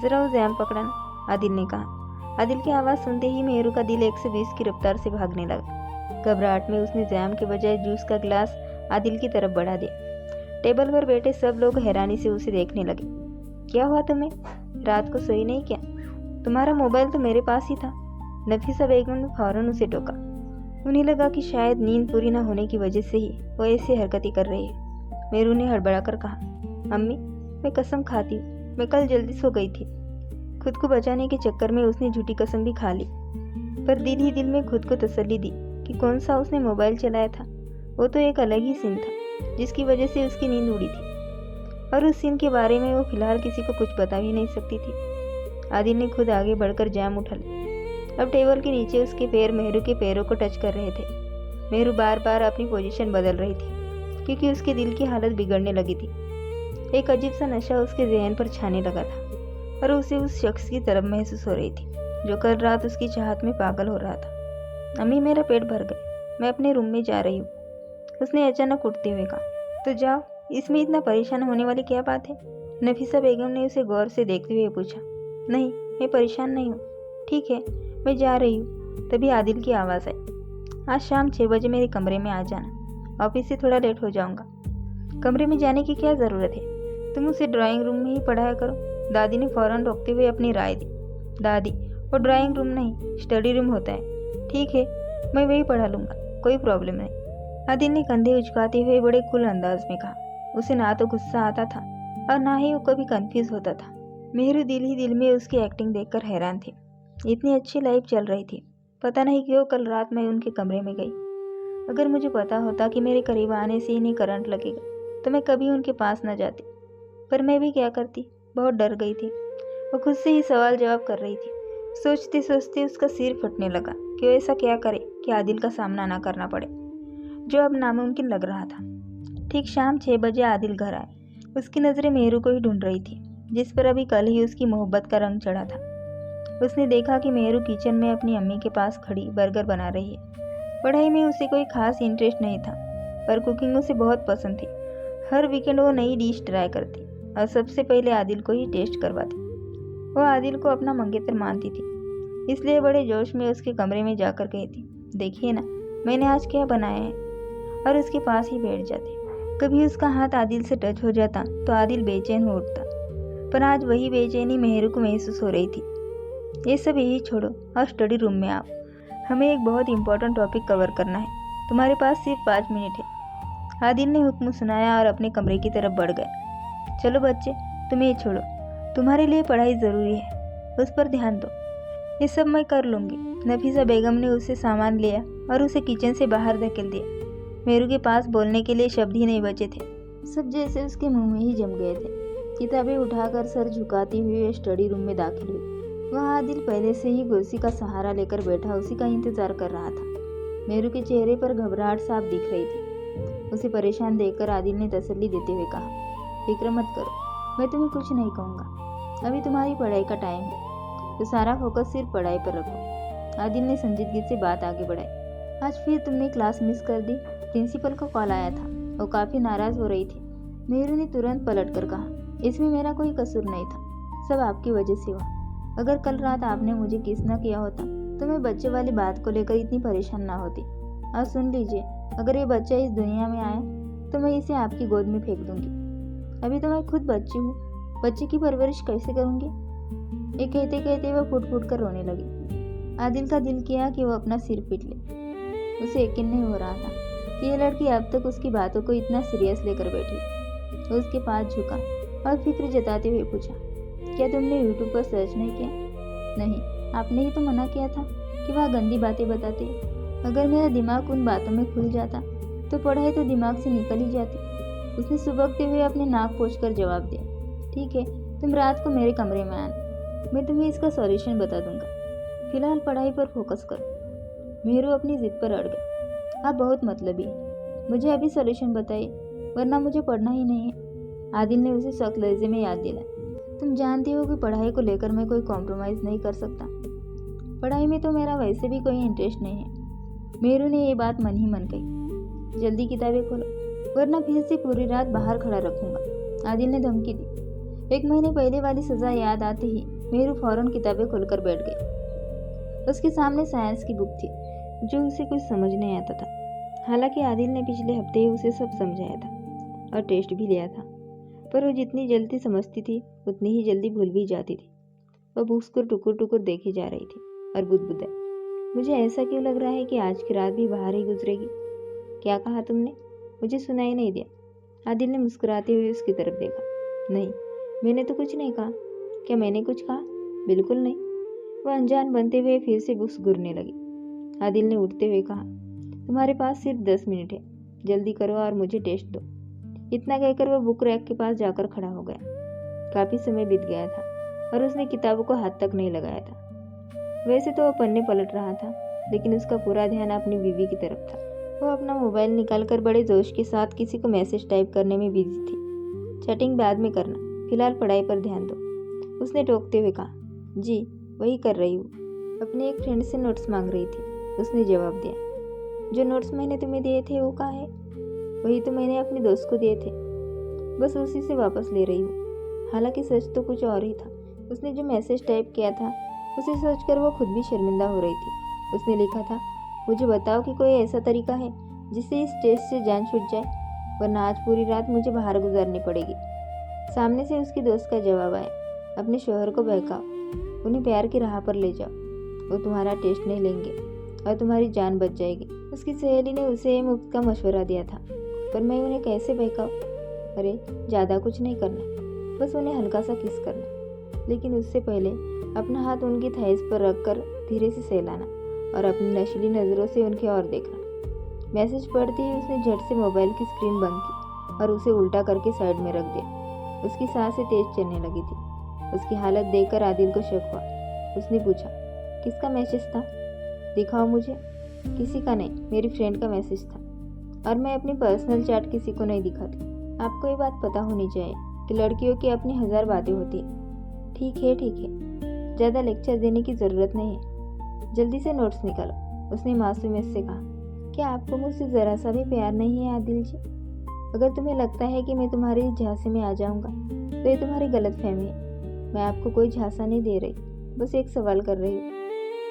ज़रा वो जैम पकड़ना, आदिल ने कहा। आदिल की आवाज़ सुनते ही मेहरू का दिल 120 की रफ्तार से भागने लगा। घबराहट में उसने जैम के बजाय जूस का गिलास आदिल की तरफ बढ़ा दिया। टेबल पर बैठे सब लोग हैरानी से उसे देखने लगे। क्या हुआ तुम्हें? रात को सोई नहीं क्या? तुम्हारा मोबाइल तो मेरे पास ही था। नफीसा बेगम ने फौरन उसे टोका। उन्हें लगा कि शायद नींद पूरी न होने की वजह से ही वो ऐसी हरकतें कर रही है। मेरू ने हड़बड़ाकर कहा, अम्मी, मैं कसम खाती हूँ, मैं कल जल्दी सो गई थी। खुद को बचाने के चक्कर में उसने झूठी कसम भी खा ली, पर दिल ही दिल में खुद को तसल्ली दी कि कौन सा उसने मोबाइल चलाया था। वो तो एक अलग ही सीन था जिसकी वजह से उसकी नींद उड़ी थी, और उस सीन के बारे में वो फिलहाल किसी को कुछ बता भी नहीं सकती थी। आदिल ने खुद आगे बढ़कर जैम उठा लिया। अब टेबल के नीचे उसके पैर मेहरू के पैरों को टच कर रहे थे। मेहरू बार बार अपनी पोजीशन बदल रही थी क्योंकि उसके दिल की हालत बिगड़ने लगी थी। एक अजीब सा नशा उसके जहन पर छाने लगा था और उसे उस शख्स की तरफ महसूस हो रही थी जो कल रात उसकी चाहत में पागल हो रहा था। अम्मी, मेरा पेट भर गया, मैं अपने रूम में जा रही हूँ। उसने अचानक उठते हुए कहा। तो जाओ, इसमें इतना परेशान होने वाली क्या बात है? नफीसा बेगम ने उसे गौर से देखते हुए पूछा। नहीं, मैं परेशान नहीं हूँ। ठीक है, मैं जा रही हूँ। तभी आदिल की आवाज़ आई। आज शाम 6 बजे मेरे कमरे में आ जाना, ऑफिस से थोड़ा लेट हो जाऊँगा। कमरे में जाने की क्या ज़रूरत है? तुम उसे ड्राइंग रूम में ही पढ़ाया करो। दादी ने फौरन रोकते हुए अपनी राय दी। दादी, वो ड्राइंग रूम नहीं, स्टडी रूम होता है। ठीक है, मैं वही पढ़ा लूँगा, कोई प्रॉब्लम नहीं। आदिल ने कंधे उचकाते हुए बड़े कुल अंदाज में कहा। उसे ना तो गुस्सा आता था और ना ही वो कभी कंफ्यूज होता था। मेहरू दिल ही दिल में उसकी एक्टिंग देखकर हैरान थी। इतनी अच्छी लाइफ चल रही थी, पता नहीं क्यों कल रात मैं उनके कमरे में गई। अगर मुझे पता होता कि मेरे करीब आने से इन्हें करंट लगेगा तो मैं कभी उनके पास न जाती, पर मैं भी क्या करती, बहुत डर गई थी। वो खुद से ही सवाल जवाब कर रही थी। सोचते सोचते उसका सिर फटने लगा कि वो ऐसा क्या करे कि आदिल का सामना ना करना पड़े, जो अब नामुमकिन लग रहा था। ठीक शाम 6 बजे आदिल घर आए। उसकी नज़रें मेहरू को ही ढूंढ रही थी, जिस पर अभी कल ही उसकी मोहब्बत का रंग चढ़ा था। उसने देखा कि मेहरू किचन में अपनी अम्मी के पास खड़ी बर्गर बना रही है। पढ़ाई में उसे कोई खास इंटरेस्ट नहीं था, पर कुकिंग उसे बहुत पसंद थी। हर वीकेंड वो नई डिश ट्राई करती और सबसे पहले आदिल को ही टेस्ट करवाती। वो आदिल को अपना मंगेतर मानती थी, इसलिए बड़े जोश में उसके कमरे में जाकर कहती, देखिए ना मैंने आज क्या बनाया है, और उसके पास ही बैठ जाती। कभी उसका हाथ आदिल से टच हो जाता तो आदिल बेचैन हो उठता, पर आज वही बेचैनी मेहरू को महसूस हो रही थी। ये सब यही छोड़ो और स्टडी रूम में आओ, हमें एक बहुत इंपॉर्टेंट टॉपिक कवर करना है। तुम्हारे पास सिर्फ 5 मिनट है। आदिल ने हुक्म सुनाया और अपने कमरे की तरफ बढ़ गया। चलो बच्चे, तुम ये छोड़ो, तुम्हारे लिए पढ़ाई ज़रूरी है, उस पर ध्यान दो। ये सब मैं कर लूँगी। नफीसा बेगम ने उसे सामान लिया और उसे किचन से बाहर धकेल दिया। मेरू के पास बोलने के लिए शब्द ही नहीं बचे थे, सब जैसे उसके मुंह में ही जम गए थे। किताबें उठाकर सर झुकाती हुई स्टडी रूम में दाखिल हुई। वह आदिल पहले से ही कुर्सी का सहारा लेकर बैठा उसी का इंतजार कर रहा था। मेरू के चेहरे पर घबराहट साफ दिख रही थी। उसे परेशान देखकर आदिल ने तसल्ली देते हुए कहा, फिक्र मत करो, मैं तुम्हें कुछ नहीं कहूँगा। अभी तुम्हारी पढ़ाई का टाइम है, तो सारा फोकस सिर्फ पढ़ाई पर रखो। आदिल ने संजीदगी से बात आगे बढ़ाई। आज फिर तुमने क्लास मिस कर दी। प्रिंसिपल का कॉल आया था, वो काफ़ी नाराज़ हो रही थी। मेहरू ने तुरंत पलट कर कहा, इसमें मेरा कोई कसूर नहीं था, सब आपकी वजह से हुआ। अगर कल रात आपने मुझे किस न किया होता तो मैं बच्चे वाली बात को लेकर इतनी परेशान ना होती। और सुन लीजिए, अगर ये बच्चा इस दुनिया में आया तो मैं इसे आपकी गोद में फेंक दूंगी। अभी तो मैं खुद बच्ची हूँ, बच्चे की परवरिश कैसे करूँगी? ये कहते कहते वह फुट फुट कर रोने लगी। आदिल का दिल किया कि वो अपना सिर पीट ले। उसे यकीन नहीं हो रहा था कि यह लड़की अब तक उसकी बातों को इतना सीरियस लेकर बैठी। वो उसके पास झुका और फिक्र जताते हुए पूछा, क्या तुमने यूट्यूब पर सर्च नहीं किया? नहीं, आपने ही तो मना किया था कि वह गंदी बातें बताते। अगर मेरा दिमाग उन बातों में खुल जाता तो पढ़ाई तो दिमाग से निकल ही जाती। उसने सुबकते हुए अपने नाक पोंछकर जवाब दिया, ठीक है, तुम रात को मेरे कमरे में आना, मैं तुम्हें इसका सॉल्यूशन बता दूंगा। फिलहाल पढ़ाई पर फोकस करो। मेहरू अपनी जिद पर अड़ गई। आप बहुत मतलबी है, मुझे अभी सॉल्यूशन बताइए, वरना मुझे पढ़ना ही नहीं है। आदिल ने उसे सख्त लहजे में याद दिलाया, तुम जानती हो कि पढ़ाई को लेकर मैं कोई कॉम्प्रोमाइज़ नहीं कर सकता। पढ़ाई में तो मेरा वैसे भी कोई इंटरेस्ट नहीं है। मेहरू ने ये बात मन ही मन कही। जल्दी किताबें खोलो, वरना फिर से पूरी रात बाहर खड़ा रखूंगा। आदिल ने धमकी दी। 1 महीने पहले वाली सज़ा याद आते ही मेहरू फौरन किताबें खोलकर बैठ गई। उसके सामने साइंस की बुक थी, जो उसे कुछ समझ नहीं आता था। हालांकि आदिल ने पिछले हफ्ते ही उसे सब समझाया था और टेस्ट भी लिया था, पर वो जितनी जल्दी समझती थी उतनी ही जल्दी भूल भी जाती थी। वह बुक्स को टुकुर टुकुर देखे जा रही थी और बुदबुदाई, मुझे ऐसा क्यों लग रहा है कि आज की रात भी बाहर ही गुजरेगी। क्या कहा तुमने? मुझे सुनाई नहीं दिया। आदिल ने मुस्कुराते हुए उसकी तरफ देखा। नहीं, मैंने तो कुछ नहीं कहा। क्या मैंने कुछ कहा? बिल्कुल नहीं। वह अनजान बनते हुए फिर से बुक्स घूरने लगी। आदिल ने उठते हुए कहा, तुम्हारे पास सिर्फ 10 मिनट है, जल्दी करो और मुझे टेस्ट दो। इतना कहकर वह बुक रैक के पास जाकर खड़ा हो गया। काफ़ी समय बीत गया था और उसने किताबों को हाथ तक नहीं लगाया था। वैसे तो वह पन्ने पलट रहा था, लेकिन उसका पूरा ध्यान अपनी बीवी की तरफ था। वह अपना मोबाइल निकालकर बड़े जोश के साथ किसी को मैसेज टाइप करने में बिजी थी। चैटिंग बाद में करना, फिलहाल पढ़ाई पर ध्यान दो, उसने टोकते हुए कहा। जी, वही कर रही हूँ। अपने एक फ्रेंड से नोट्स मांग रही थी, उसने जवाब दिया। जो नोट्स मैंने तुम्हें दिए थे वो कहाँ है? वही तो मैंने अपने दोस्त को दिए थे, बस उसी से वापस ले रही हूँ। हालांकि सच तो कुछ और ही था। उसने जो मैसेज टाइप किया था उसे सोचकर वो खुद भी शर्मिंदा हो रही थी। उसने लिखा था, मुझे बताओ कि कोई ऐसा तरीका है जिससे इस टेस्ट से जान छूट जाए, वरना आज पूरी रात मुझे बाहर गुजारनी पड़ेगी। सामने से उसकी दोस्त का जवाब आया, अपने शौहर को बहकाओ, उन्हें प्यार की राह पर ले जाओ, वो तुम्हारा टेस्ट नहीं लेंगे और तुम्हारी जान बच जाएगी। उसकी सहेली ने उसे मुफ्त का मशवरा दिया था, पर मैं उन्हें कैसे बहकाऊं? अरे ज़्यादा कुछ नहीं करना, बस उन्हें हल्का सा किस करना, लेकिन उससे पहले अपना हाथ उनकी थाइस पर रखकर धीरे से सहलाना और अपनी नशीली नज़रों से उनकी ओर देखना। मैसेज पढ़ते ही उसने झट से मोबाइल की स्क्रीन बंद की और उसे उल्टा करके साइड में रख दिया। उसकी सांसें तेज चलने लगी थी। उसकी हालत देखकर आदिल को शक हुआ। उसने पूछा, किसका मैसेज था? दिखाओ मुझे। किसी का नहीं, मेरी फ्रेंड का मैसेज था, और मैं अपनी पर्सनल चैट किसी को नहीं दिखाती। आपको ये बात पता होनी चाहिए कि लड़कियों की अपनी 1000 बातें होती हैं। ठीक है, ज़्यादा लेक्चर देने की ज़रूरत नहीं है, जल्दी से नोट्स निकालो। उसने मासूमियत से कहा, क्या आपको मुझसे ज़रा सा भी प्यार नहीं है आदिल जी? अगर तुम्हें लगता है कि मैं तुम्हारे झांसे में आ जाऊंगा तो ये तुम्हारी गलतफहमी है। मैं आपको कोई झांसा नहीं दे रही, बस एक सवाल कर रही हूँ।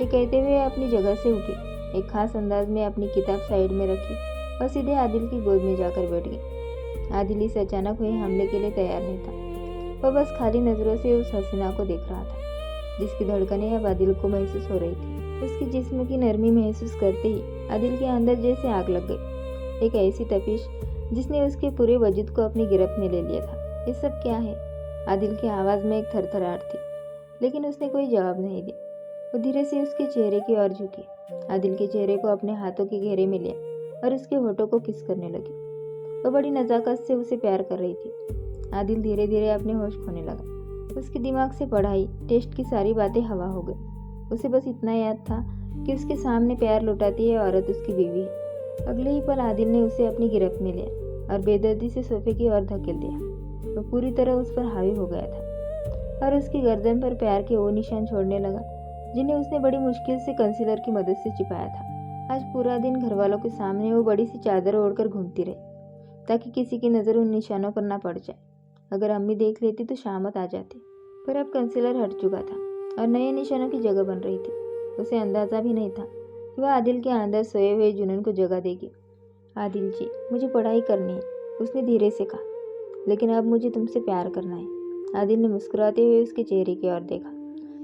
ये कहते हुए अपनी जगह से उठी, एक खास अंदाज में अपनी किताब साइड में रखी और सीधे आदिल की गोद में जाकर बैठ गई। आदिल इस अचानक हुए हमले के लिए तैयार नहीं था। वह बस खाली नज़रों से उस हसीना को देख रहा था जिसकी धड़कनें अब आदिल को महसूस हो रही थी। उसके जिस्म की नरमी महसूस करते ही आदिल के अंदर जैसे आग लग गई, एक ऐसी तपिश जिसने उसके पूरे वजूद को अपनी गिरफ्त में ले लिया था। ये सब क्या है? आदिल की आवाज़ में एक थरथराहट थी, लेकिन उसने कोई जवाब नहीं दिया। वो धीरे से उसके चेहरे की ओर झुकी, आदिल के चेहरे को अपने हाथों के घेरे में लिया और उसके होठों को किस करने लगी। वो बड़ी नज़ाकत से उसे प्यार कर रही थी। आदिल धीरे धीरे अपने होश खोने लगा। उसके दिमाग से पढ़ाई, टेस्ट की सारी बातें हवा हो गई। उसे बस इतना याद था कि उसके सामने प्यार लुटाती है औरत उसकी बीवी है। अगले ही पल आदिल ने उसे अपनी गिरफ्त में लिया और बेदर्दी से सोफे की ओर धकेल दिया। वो पूरी तरह उस पर हावी हो गया था और उसकी गर्दन पर प्यार के वो निशान छोड़ने लगा जिन्हें उसने बड़ी मुश्किल से कंसीलर की मदद से छिपाया था। आज पूरा दिन घरवालों के सामने वो बड़ी सी चादर ओढ़कर घूमती रही ताकि किसी की नज़र उन निशानों पर ना पड़ जाए। अगर अम्मी देख लेती तो शामत आ जाती, पर अब कंसीलर हट चुका था और नए निशानों की जगह बन रही थी। उसे अंदाज़ा भी नहीं था कि वह आदिल के अंदर सोए हुए जुनून को जगह देगी। आदिल जी, मुझे पढ़ाई करनी है, उसने धीरे से कहा, लेकिन अब मुझे तुमसे प्यार करना है। आदिल ने मुस्कुराते हुए उसके चेहरे की ओर देखा।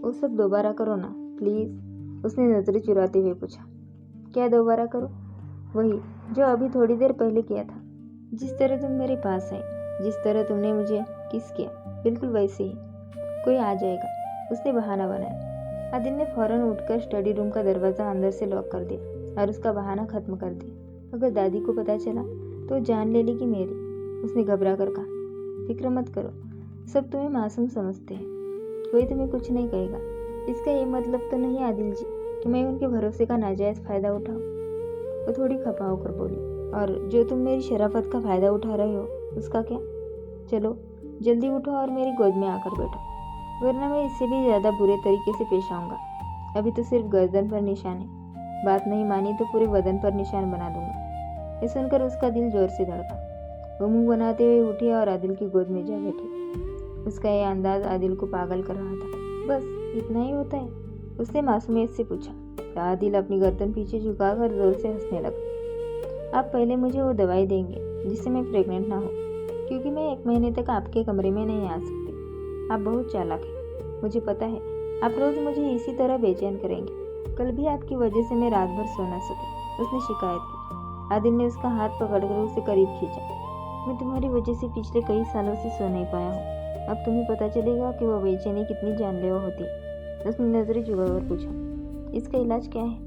वो सब दोबारा करो ना प्लीज़, उसने नज़रें चुराते हुए पूछा। क्या दोबारा करो? वही जो अभी थोड़ी देर पहले किया था। जिस तरह तुम मेरे पास आई, जिस तरह तुमने मुझे किस किया, बिल्कुल वैसे ही। कोई आ जाएगा, उसने बहाना बनाया। आदिल ने फौरन उठकर स्टडी रूम का दरवाज़ा अंदर से लॉक कर दिया और उसका बहाना ख़त्म कर दिया। अगर दादी को पता चला तो जान ले लेगी मेरी, उसने घबरा कर कहा। फिक्र मत करो, सब तुम्हें मासूम समझते हैं, कोई तुम्हें कुछ नहीं कहेगा। इसका ये मतलब तो नहीं आदिल जी कि मैं उनके भरोसे का नाजायज़ फ़ायदा उठाऊँ। वो थोड़ी खपा होकर बोली, और जो तुम मेरी शराफत का फ़ायदा उठा रहे हो उसका क्या? चलो जल्दी उठो और मेरी गोद में आकर बैठो, वरना मैं इससे भी ज़्यादा बुरे तरीके से पेश आऊँगा। अभी तो सिर्फ गर्दन पर निशान है, बात नहीं मानी तो पूरे बदन पर निशान बना दूंगा। ये सुनकर उसका दिल जोर से धड़का। वो मुंह बनाते हुए उठी और आदिल की गोद में जा बैठी। उसका यह अंदाज आदिल को पागल कर रहा था। बस इतना ही होता है? उसने मासूमियत से पूछा। आदिल अपनी गर्दन पीछे झुकाकर जोर से हंसने लगा। आप पहले मुझे वो दवाई देंगे जिससे मैं प्रेग्नेंट ना हो, क्योंकि मैं 1 महीने तक आपके कमरे में नहीं आ सकती। आप बहुत चालाक हैं, मुझे पता है। आप रोज़ मुझे इसी तरह बेचैन करेंगे। कल भी आपकी वजह से मैं रात भर सो न सकी, उसने शिकायत की। आदिल ने उसका हाथ पकड़कर उसे करीब खींचा। मैं तुम्हारी वजह से पिछले कई सालों से सो नहीं पाया हूँ। अब तुम्हें पता चलेगा कि वह बेचैनी कितनी जानलेवा होती है। उसने नजरें झुकाकर पूछा। इसका इलाज क्या है?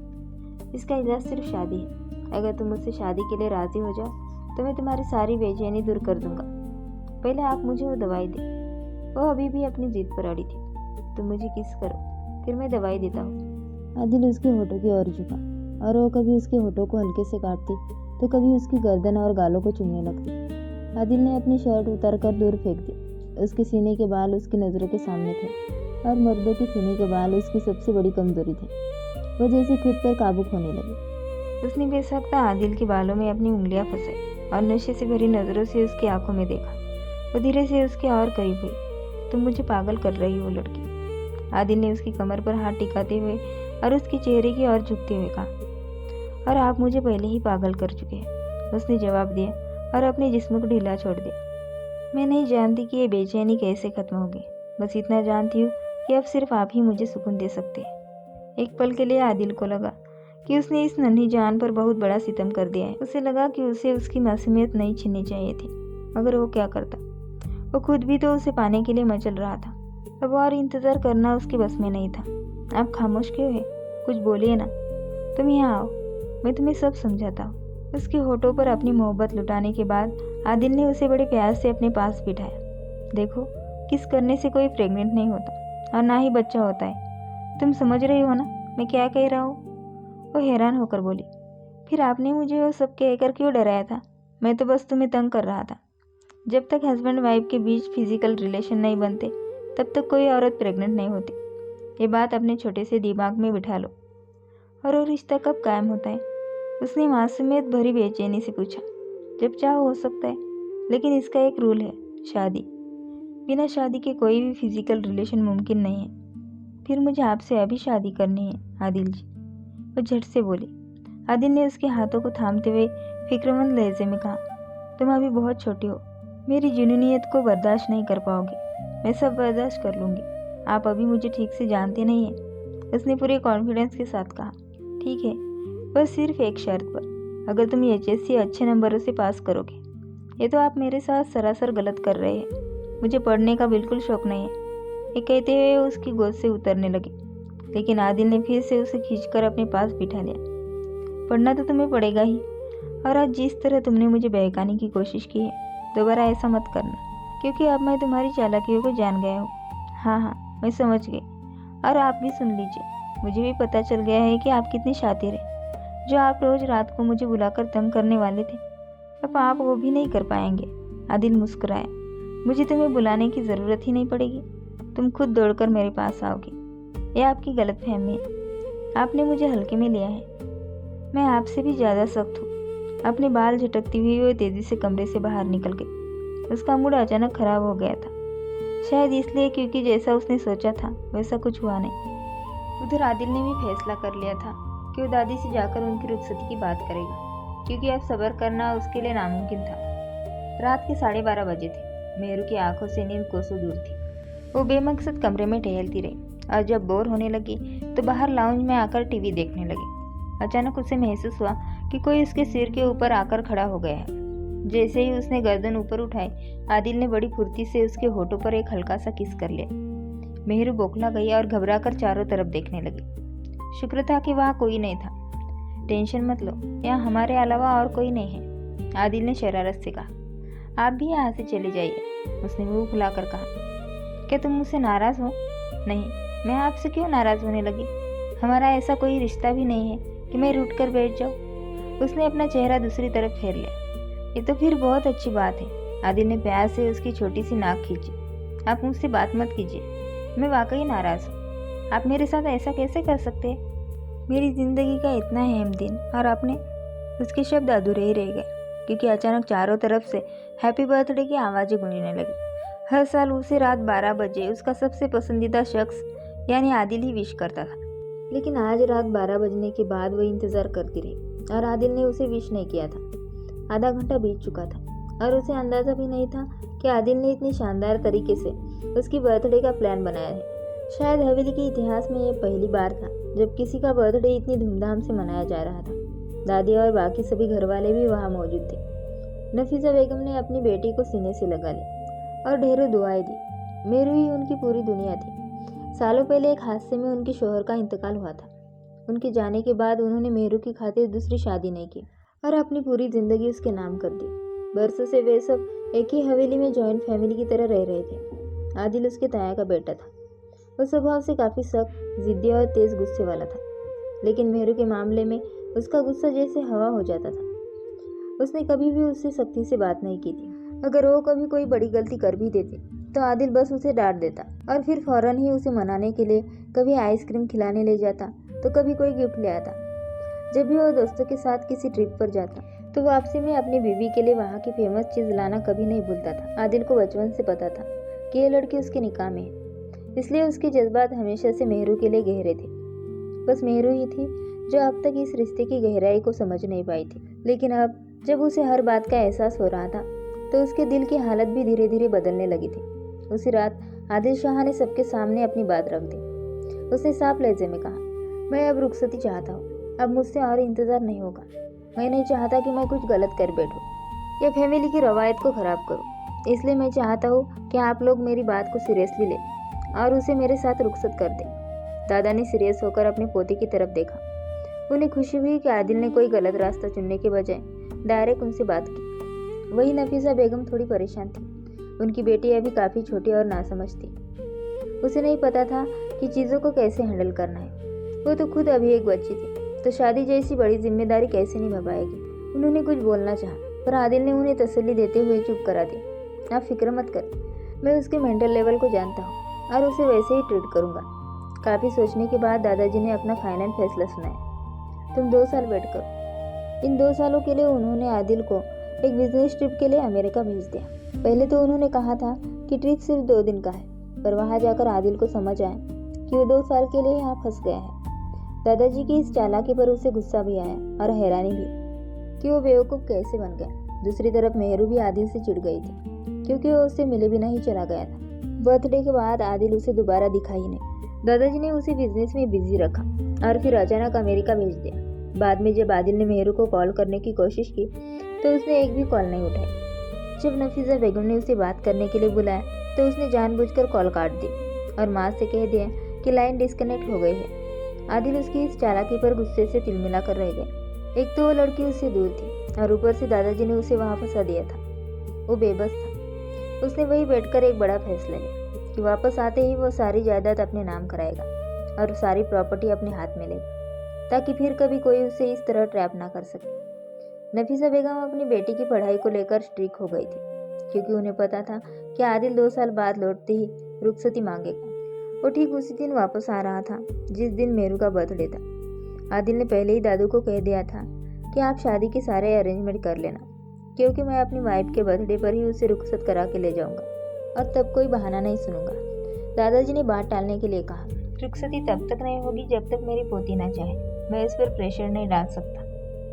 इसका इलाज सिर्फ शादी है। अगर तुम मुझसे शादी के लिए राज़ी हो जाओ तो मैं तुम्हारी सारी बेचैनी दूर कर दूंगा। पहले आप मुझे वो दवाई दें। वो अभी भी अपनी जिद पर अड़ी थी। तुम मुझे किस करो, फिर मैं दवाई देता हूँ। आदिल उसके होठों की ओर झुका और वो कभी उसके होठों को हल्के से काटती तो कभी उसकी गर्दन और गालों को चूमने लगती। आदिल ने अपनी शर्ट उतारकर दूर फेंक दी। उसके सीने के बाल उसकी नज़रों के सामने थे और मर्दों के सीने के बाल उसकी सबसे बड़ी कमजोरी थे। वह जैसे खुद पर काबू खोने लगी। उसने बेसख्ता आदिल के बालों में अपनी उंगलियां फंसाई और नशे से भरी नज़रों से उसकी आंखों में देखा। वो धीरे से उसके और करीब हुई। तुम मुझे पागल कर रही हो लड़की। आदिल ने उसकी कमर पर हाथ टिकाते हुए और उसके चेहरे की ओर झुकते हुए कहा। और आप मुझे पहले ही पागल कर चुके हैं, उसने जवाब दिया और अपने जिस्म को ढीला छोड़ दिया। मैं नहीं जानती कि ये बेचैनी कैसे खत्म होगी, बस इतना जानती हूँ कि अब सिर्फ आप ही मुझे सुकून दे सकते हैं। एक पल के लिए आदिल को लगा कि उसने इस नन्ही जान पर बहुत बड़ा सितम कर दिया है। उसे लगा कि उसे उसकी मासूमियत नहीं छीननी चाहिए थी, मगर वो क्या करता। वो खुद भी तो उसे पाने के लिए मचल रहा था। अब और इंतज़ार करना उसके बस में नहीं था। आप खामोश क्यों है? कुछ बोलिए ना। तुम यहाँ आओ, मैं तुम्हें सब समझाता हूँ। उसके होठों पर अपनी मोहब्बत लुटाने के बाद आदिल ने उसे बड़े प्यार से अपने पास बिठाया। देखो, किस करने से कोई प्रेग्नेंट नहीं होता और ना ही बच्चा होता है। तुम समझ रही हो ना मैं क्या कह रहा हूँ? वो हैरान होकर बोली। फिर आपने मुझे वो सब कहकर क्यों डराया था? मैं तो बस तुम्हें तंग कर रहा था। जब तक हस्बैंड वाइफ के बीच फिजिकल रिलेशन नहीं बनते तब तक कोई औरत प्रेग्नेंट नहीं होती। ये बात अपने छोटे से दिमाग में बिठा लो। और वो रिश्ता कब कायम होता है? उसने मासूमियत भरी बेचैनी से पूछा। जब चाहो हो सकता है, लेकिन इसका एक रूल है, शादी। बिना शादी के कोई भी फिजिकल रिलेशन मुमकिन नहीं है। फिर मुझे आपसे अभी शादी करनी है आदिल जी, वो झट से बोली। आदिल ने उसके हाथों को थामते हुए फिक्रमंद लहजे में कहा, तुम अभी बहुत छोटी हो, मेरी जुनूनियत को बर्दाश्त नहीं कर पाओगे। मैं सब बर्दाश्त कर लूँगी, आप अभी मुझे ठीक से जानते नहीं हैं, उसने पूरे कॉन्फिडेंस के साथ कहा। ठीक है, बस सिर्फ एक शर्त पर, अगर तुम HSC अच्छे नंबरों से पास करोगे। ये तो आप मेरे साथ सरासर गलत कर रहे हैं, मुझे पढ़ने का बिल्कुल शौक नहीं है। ये कहते हुए उसकी गोद से उतरने लगे, लेकिन आदिल ने फिर से उसे खींचकर अपने पास बिठा लिया। पढ़ना तो तुम्हें पड़ेगा ही, और आज जिस तरह तुमने मुझे बहकाने की कोशिश की है, दोबारा ऐसा मत करना, क्योंकि अब मैं तुम्हारी चालाकियों को जान गया हूँ। हाँ, मैं समझ गई। और आप भी सुन लीजिए, मुझे भी पता चल गया है कि आप कितने शातिर हैं। जो आप रोज रात को मुझे बुलाकर तंग करने वाले थे, अब आप वो भी नहीं कर पाएंगे। आदिल मुस्कुराया। मुझे तुम्हें बुलाने की ज़रूरत ही नहीं पड़ेगी, तुम खुद दौड़कर मेरे पास आओगी। यह आपकी गलतफहमी है, आपने मुझे हल्के में लिया है। मैं आपसे भी ज़्यादा सख्त हूँ। अपने बाल झटकती हुई वो तेज़ी से कमरे से बाहर निकल गई। उसका मूड अचानक खराब हो गया था, शायद इसलिए क्योंकि जैसा उसने सोचा था वैसा कुछ हुआ नहीं। उधर आदिल ने भी फैसला कर लिया था कि वो दादी से जाकर उनकी रुखसती की बात करेगा, क्योंकि अब सब्र करना उसके लिए नामुमकिन था। रात के 12:30 बजे थे। मेहरू की आंखों से नींद कोसों दूर थी। वो बेमकसद कमरे में टहलती रही और जब बोर होने लगी तो बाहर लाउंज में आकर टीवी देखने लगी। अचानक उसे महसूस हुआ कि कोई उसके सिर के ऊपर आकर खड़ा हो गया है। जैसे ही उसने गर्दन ऊपर उठाई, आदिल ने बड़ी फुर्ती से उसके होठों पर एक हल्का सा किस कर लिया। मेहरू बौखला गई और घबराकर चारों तरफ देखने लगी। शुक्र था कि वहाँ कोई नहीं था। टेंशन मत लो, यहाँ हमारे अलावा और कोई नहीं है, आदिल ने शरारत से कहा। आप भी यहाँ से चले जाइए, उसने मुंह फुलाकर कहा। क्या तुम मुझसे नाराज़ हो? नहीं, मैं आपसे क्यों नाराज़ होने लगी? हमारा ऐसा कोई रिश्ता भी नहीं है कि मैं रूठ कर बैठ जाऊँ। उसने अपना चेहरा दूसरी तरफ फेर लिया। ये तो फिर बहुत अच्छी बात है। आदिल ने प्यार से उसकी छोटी सी नाक खींची। आप मुझसे बात मत कीजिए, मैं वाकई नाराज़ हूँ। आप मेरे साथ ऐसा कैसे कर सकते हैं? मेरी ज़िंदगी का इतना अहम दिन और आपने। उसके शब्द अधूरे ही रह गए, क्योंकि अचानक चारों तरफ से हैप्पी बर्थडे की आवाज़ें गूंजने लगी। हर साल उसे रात 12 बजे उसका सबसे पसंदीदा शख्स यानी आदिल ही विश करता था, लेकिन आज रात 12 बजने के बाद वह इंतज़ार करती रही और आदिल ने उसे विश नहीं किया था। आधा घंटा बीत चुका था और उसे अंदाज़ा भी नहीं था कि आदिल ने इतनी शानदार तरीके से उसकी बर्थडे का प्लान बनाया है। शायद हवेली के इतिहास में यह पहली बार था जब किसी का बर्थडे इतनी धूमधाम से मनाया जा रहा था। दादी और बाकी सभी घरवाले भी वहाँ मौजूद थे। नफीसा बेगम ने अपनी बेटी को सीने से लगा ली और ढेरों दुआएं दी। मेरू ही उनकी पूरी दुनिया थी। सालों पहले एक हादसे में उनके शौहर का इंतकाल हुआ था। उनके जाने के बाद उन्होंने मेहरू की खातिर दूसरी शादी नहीं की और अपनी पूरी ज़िंदगी उसके नाम कर दी। बरसों से वे सब एक ही हवेली में जॉइंट फैमिली की तरह रह रहे थे। आदिल उसके ताया का बेटा था। वो स्वभाव से काफ़ी सख्त, जिद्दी और तेज़ गुस्से वाला था, लेकिन मेहरू के मामले में उसका गुस्सा जैसे हवा हो जाता था। उसने कभी भी उससे सख्ती से बात नहीं की थी। अगर वो कभी कोई बड़ी गलती कर भी देती तो आदिल बस उसे डांट देता और फिर फ़ौरन ही उसे मनाने के लिए कभी आइसक्रीम खिलाने ले जाता तो कभी कोई गिफ्ट ले आता। जब भी वो दोस्तों के साथ किसी ट्रिप पर जाता तो वापसी में अपनी बीवी के लिए वहाँ की फेमस चीज़ लाना कभी नहीं भूलता था। आदिल को बचपन से पता था कि ये लड़की उसके निकाह में है, इसलिए उसके जज्बात हमेशा से मेहरू के लिए गहरे थे। बस मेहरू ही थी जो अब तक इस रिश्ते की गहराई को समझ नहीं पाई थी। लेकिन अब जब उसे हर बात का एहसास हो रहा था तो उसके दिल की हालत भी धीरे धीरे बदलने लगी थी। उसी रात आदिल शाह ने सबके सामने अपनी बात रख दी। उसने साफ लहजे में कहा, मैं अब रुखसती चाहता हूँ, अब मुझसे और इंतज़ार नहीं होगा। मैं नहीं चाहता कि मैं कुछ गलत कर बैठूँ या फैमिली की रवायत को ख़राब करूँ। इसलिए मैं चाहता हूँ कि आप लोग मेरी बात को सीरियसली लें और उसे मेरे साथ रुखसत कर दें। दादा ने सीरियस होकर अपने पोते की तरफ देखा। उन्हें खुशी हुई कि आदिल ने कोई गलत रास्ता चुनने के बजाय डायरेक्ट उनसे बात की। वही नफीसा बेगम थोड़ी परेशान थी। उनकी बेटी अभी काफ़ी छोटी और नासमझ थी। उसे नहीं पता था कि चीज़ों को कैसे हैंडल करना है। वो तो खुद अभी एक बच्ची थी, तो शादी जैसी बड़ी जिम्मेदारी कैसे निभा पाएगी। उन्होंने कुछ बोलना चाहा, पर आदिल ने उन्हें तसल्ली देते हुए चुप करा दिया। आप फिक्र मत कर, मैं उसके मेंटल लेवल को जानता हूँ और उसे वैसे ही ट्रीट करूँगा। काफ़ी सोचने के बाद दादाजी ने अपना फाइनल फैसला सुनाया। तुम 2 साल वेट करो। इन 2 सालों के लिए उन्होंने आदिल को एक बिजनेस ट्रिप के लिए अमेरिका भेज दिया। पहले तो उन्होंने कहा था कि ट्रिप सिर्फ 2 दिन का है, पर वहाँ जाकर आदिल को समझ आया कि वो 2 साल के लिए यहाँ फंस गया है। दादाजी की इस चालाकी पर उसे गुस्सा भी आया और हैरानी भी कि वो बेवकूफ़ कैसे बन गया। दूसरी तरफ मेहरू भी आदिल से चिढ़ गई थी, क्योंकि वो उससे मिले बिना ही चला गया था। बर्थडे के बाद आदिल उसे दोबारा दिखा ही नहीं। दादाजी ने उसे बिजनेस में बिजी रखा और फिर अचानक अमेरिका भेज दिया। बाद में जब आदिल ने मेहरू को कॉल करने की कोशिश की तो उसने एक भी कॉल नहीं उठाई। जब नफीसा बेगम ने उसे बात करने के लिए बुलाया तो उसने जानबूझकर कॉल काट दी और माँ से कह दिया कि लाइन डिस्कनेक्ट हो गई है। आदिल उसकी इस चालाकी पर गुस्से से तिलमिला कर रह गया। एक तो वो लड़की उससे दूर थी और ऊपर से दादाजी ने उसे वहाँ फंसा दिया था। वो बेबस था। उसने वहीं बैठकर एक बड़ा फैसला लिया कि वापस आते ही वो सारी जायदाद अपने नाम कराएगा और सारी प्रॉपर्टी अपने हाथ में लेगा, ताकि फिर कभी कोई उसे इस तरह ट्रैप ना कर सके। नफीसा बेगम अपनी बेटी की पढ़ाई को लेकर स्ट्रिक हो गई थी, क्योंकि उन्हें पता था कि आदिल 2 साल बाद लौटते ही रुखसती मांगेगा। वो ठीक उसी दिन वापस आ रहा था जिस दिन मेरू का बर्थडे था। आदिल ने पहले ही दादू को कह दिया था कि आप शादी के सारे अरेंजमेंट कर लेना, क्योंकि मैं अपनी वाइफ के बर्थडे पर ही उसे रुखसत करा के ले जाऊंगा और तब कोई बहाना नहीं सुनूंगा। दादाजी ने बात टालने के लिए कहा, रुखसती तब तक नहीं होगी जब तक मेरी पोती ना चाहे। मैं इस पर प्रेशर नहीं डाल सकता।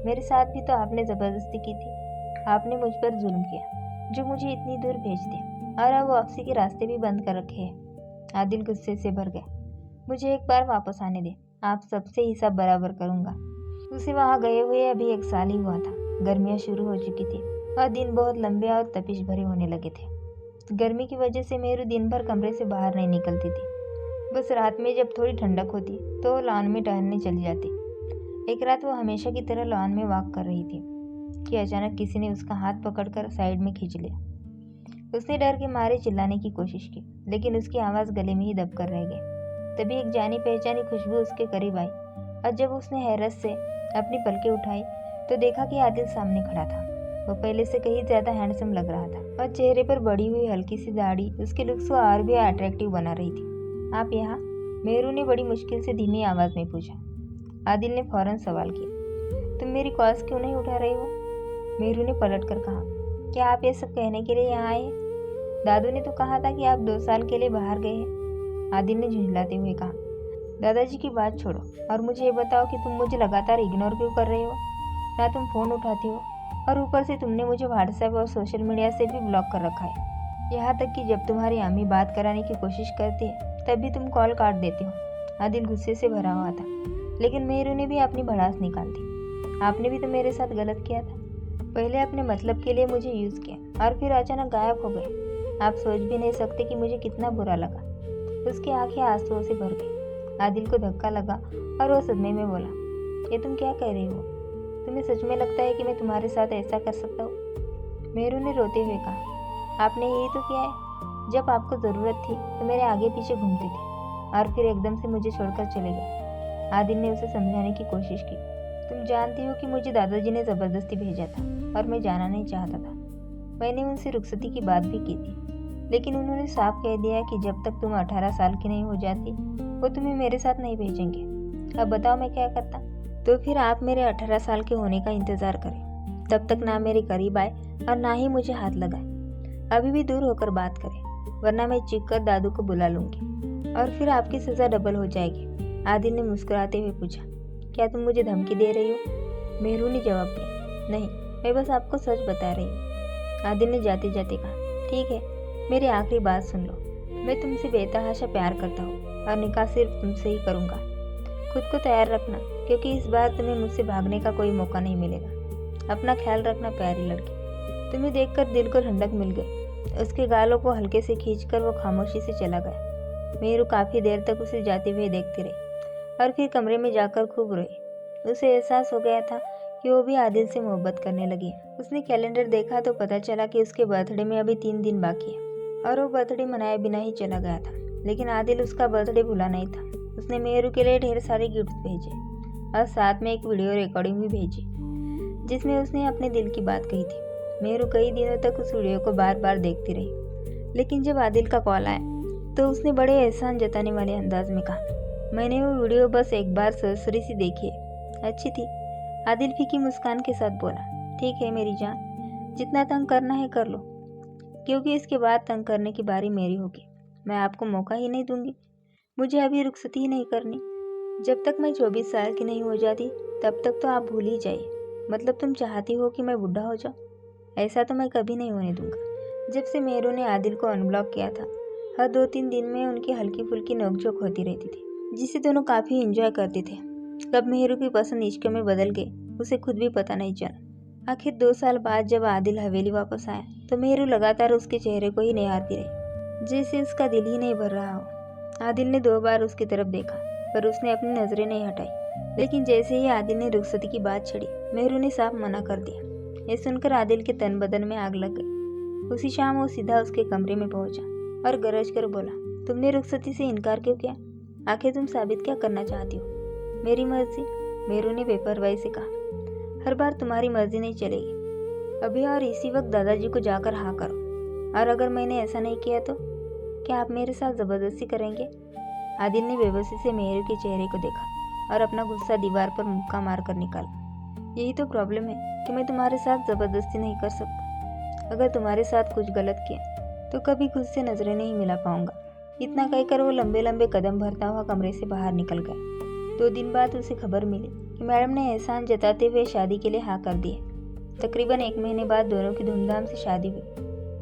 मेरे साथ भी तो आपने ज़बरदस्ती की थी। आपने मुझ पर जुल्म किया, जो मुझे इतनी दूर भेज दिया, और अब वापसी के रास्ते भी बंद कर रखे हैं। आदिल गुस्से से भर गया। मुझे एक बार वापस आने दे, आप सबसे हिसाब बराबर करूँगा। उसे वहाँ गए हुए अभी 1 साल ही हुआ था। गर्मियाँ शुरू हो चुकी थी और दिन बहुत लंबे और तपिश भरे होने लगे थे। गर्मी की वजह से मेरू दिन भर कमरे से बाहर नहीं निकलती थी। बस रात में जब थोड़ी ठंडक होती तो लॉन में टहलने चली जाती। एक रात वो हमेशा की तरह लॉन में वॉक कर रही थी कि अचानक किसी ने उसका हाथ पकड़कर साइड में खींच लिया। उसने डर के मारे चिल्लाने की कोशिश की, लेकिन उसकी आवाज़ गले में ही दबकर रह गई। तभी एक जानी पहचानी खुशबू उसके करीब आई और जब उसने हैरत से अपनी पलकें उठाई तो देखा कि आदिल सामने खड़ा था। वो पहले से कहीं ज़्यादा हैंडसम लग रहा था और चेहरे पर बढ़ी हुई हल्की सी दाढ़ी उसके लुक्स को और भी अट्रैक्टिव बना रही थी। आप यहाँ? मेहरू ने बड़ी मुश्किल से धीमी आवाज़ में पूछा। आदिल ने फौरन सवाल किया, तुम मेरी कॉल्स क्यों नहीं उठा रही हो? मेहरू ने पलट कर कहा, क्या आप ये सब कहने के लिए यहाँ आए? दादू ने तो कहा था कि आप 2 साल के लिए बाहर गए हैं। आदिल ने झुंझलाते हुए कहा, दादाजी की बात छोड़ो और मुझे ये बताओ कि तुम मुझे लगातार इग्नोर क्यों कर रहे हो? ना तुम फ़ोन उठाती हो और ऊपर से तुमने मुझे व्हाट्सएप और सोशल मीडिया से भी ब्लॉक कर रखा है। यहाँ तक कि जब तुम्हारी अम्मी बात कराने की कोशिश करती है तब भी तुम कॉल काट देते हो। आदिल गुस्से से भरा हुआ था, लेकिन मेहरू ने भी अपनी भड़ास निकाल दी। आपने भी तो मेरे साथ गलत किया था। पहले अपने मतलब के लिए मुझे यूज़ किया और फिर अचानक गायब हो गए। आप सोच भी नहीं सकते कि मुझे कितना बुरा लगा। उसकी आंखें आंसुओं से भर गई। आदिल को धक्का लगा और वह सदमे में बोला, ये तुम क्या कह रही हो? तुम्हें सच में लगता है कि मैं तुम्हारे साथ ऐसा कर सकता हूँ? मेहरू ने रोते हुए कहा, आपने यही तो किया है। जब आपको ज़रूरत थी तो मेरे आगे पीछे घूमते थे और फिर एकदम से मुझे छोड़कर चले गए। आदिल ने उसे समझाने की कोशिश की, तुम जानती हो कि मुझे दादाजी ने ज़बरदस्ती भेजा था और मैं जाना नहीं चाहता था। मैंने उनसे रुखसती की बात भी की थी, लेकिन उन्होंने साफ कह दिया कि जब तक तुम 18 साल की नहीं हो जाती वो तुम्हें मेरे साथ नहीं भेजेंगे। अब बताओ मैं क्या करता? तो फिर आप मेरे 18 साल के होने का इंतज़ार करें तब तक ना मेरे करीब आए और ना ही मुझे हाथ लगाए। अभी भी दूर होकर बात करें, वरना मैं चीख कर दादू को बुला लूँगी और फिर आपकी सज़ा डबल हो जाएगी। आदिल ने मुस्कुराते हुए पूछा, क्या तुम मुझे धमकी दे रही हो? मेहरू ने जवाब दिया, नहीं, मैं बस आपको सच बता रही हूँ। आदिल ने जाते जाते कहा, ठीक है, मेरी आखिरी बात सुन लो। मैं तुमसे बेतहाशा प्यार करता हूँ और निकाह सिर्फ तुमसे ही करूँगा। खुद को तैयार रखना, क्योंकि इस बार तुम्हें मुझसे भागने का कोई मौका नहीं मिलेगा। अपना ख्याल रखना प्यारी लड़की। तुम्हें देखकर दिल को ठंडक मिल गई। उसके गालों को हल्के से खींचकर वो खामोशी से चला गया। मेहरू काफ़ी देर तक उसे जाते हुए देखती रही और फिर कमरे में जाकर खूब रोई। उसे एहसास हो गया था कि वो भी आदिल से मोहब्बत करने लगी है। उसने कैलेंडर देखा तो पता चला कि उसके बर्थडे में अभी 3 दिन बाकी है और वो बर्थडे मनाए बिना ही चला गया था। लेकिन आदिल उसका बर्थडे भूला नहीं था। उसने मेहरू के लिए ढेर सारे गिफ्ट भेजे और साथ में एक वीडियो रिकॉर्डिंग भी भेजी जिसमें उसने अपने दिल की बात कही थी। मेहरू कई दिनों तक उस वीडियो को बार बार देखती रही, लेकिन जब आदिल का कॉल आया तो उसने बड़े एहसान जताने वाले अंदाज में कहा, मैंने वो वीडियो बस एक बार सरसरी सी देखी है, अच्छी थी। आदिल फीकी मुस्कान के साथ बोला, ठीक है मेरी जान, जितना तंग करना है कर लो, क्योंकि इसके बाद तंग करने की बारी मेरी होगी। मैं आपको मौका ही नहीं दूंगी। मुझे अभी रुखसती ही नहीं करनी। जब तक मैं 24 साल की नहीं हो जाती तब तक तो आप भूल ही जाइए। मतलब तुम चाहती हो कि मैं बुढ़ा हो जाऊँ? ऐसा तो मैं कभी नहीं होने दूंगा। जब से मेहरू ने आदिल को अनब्लॉक किया था, हर 2-3 दिन में उनकी हल्की फुल्की नोकझोंक होती रहती थी, जिसे दोनों काफ़ी एंजॉय करते थे। कब मेहरू की पसंद इश्क में बदल गई उसे खुद भी पता नहीं चला। आखिर 2 साल बाद जब आदिल हवेली वापस आया तो मेहरू लगातार उसके चेहरे को ही निहारती रही, जैसे उसका दिल ही नहीं भर रहा हो। आदिल ने 2 बार उसकी तरफ देखा पर उसने अपनी नज़रें नहीं हटाई। लेकिन जैसे ही आदिल ने रुखसती की बात छेड़ी, मेहरू ने साफ मना कर दिया। ये सुनकर आदिल के तन बदन में आग लग गई। उसी शाम वो सीधा उसके कमरे में पहुंचा और गरज कर बोला, तुमने रुखसती से इनकार क्यों किया? आखिर तुम साबित क्या करना चाहती हो? मेरी मर्जी, मेहरू ने बेपरवाही से कहा। हर बार तुम्हारी मर्जी नहीं चलेगी। अभी और इसी वक्त दादाजी को जाकर हाँ करो, और अगर मैंने ऐसा नहीं किया तो क्या आप मेरे साथ ज़बरदस्ती करेंगे? आदिल ने बेबसी से मेहरू के चेहरे को देखा और अपना गुस्सा दीवार पर मुक्का मारकर निकाला। यही तो प्रॉब्लम है कि मैं तुम्हारे साथ ज़बरदस्ती नहीं कर सकता। अगर तुम्हारे साथ कुछ गलत किया तो कभी खुद से नज़रें नहीं मिला पाऊंगा। इतना कहकर वो लंबे लंबे कदम भरता हुआ कमरे से बाहर निकल गया। 2 दिन बाद उसे खबर मिली कि मैडम ने एहसान जताते हुए शादी के लिए हाँ कर दी है। तकरीबन 1 महीने बाद दोनों की धूमधाम से शादी हुई।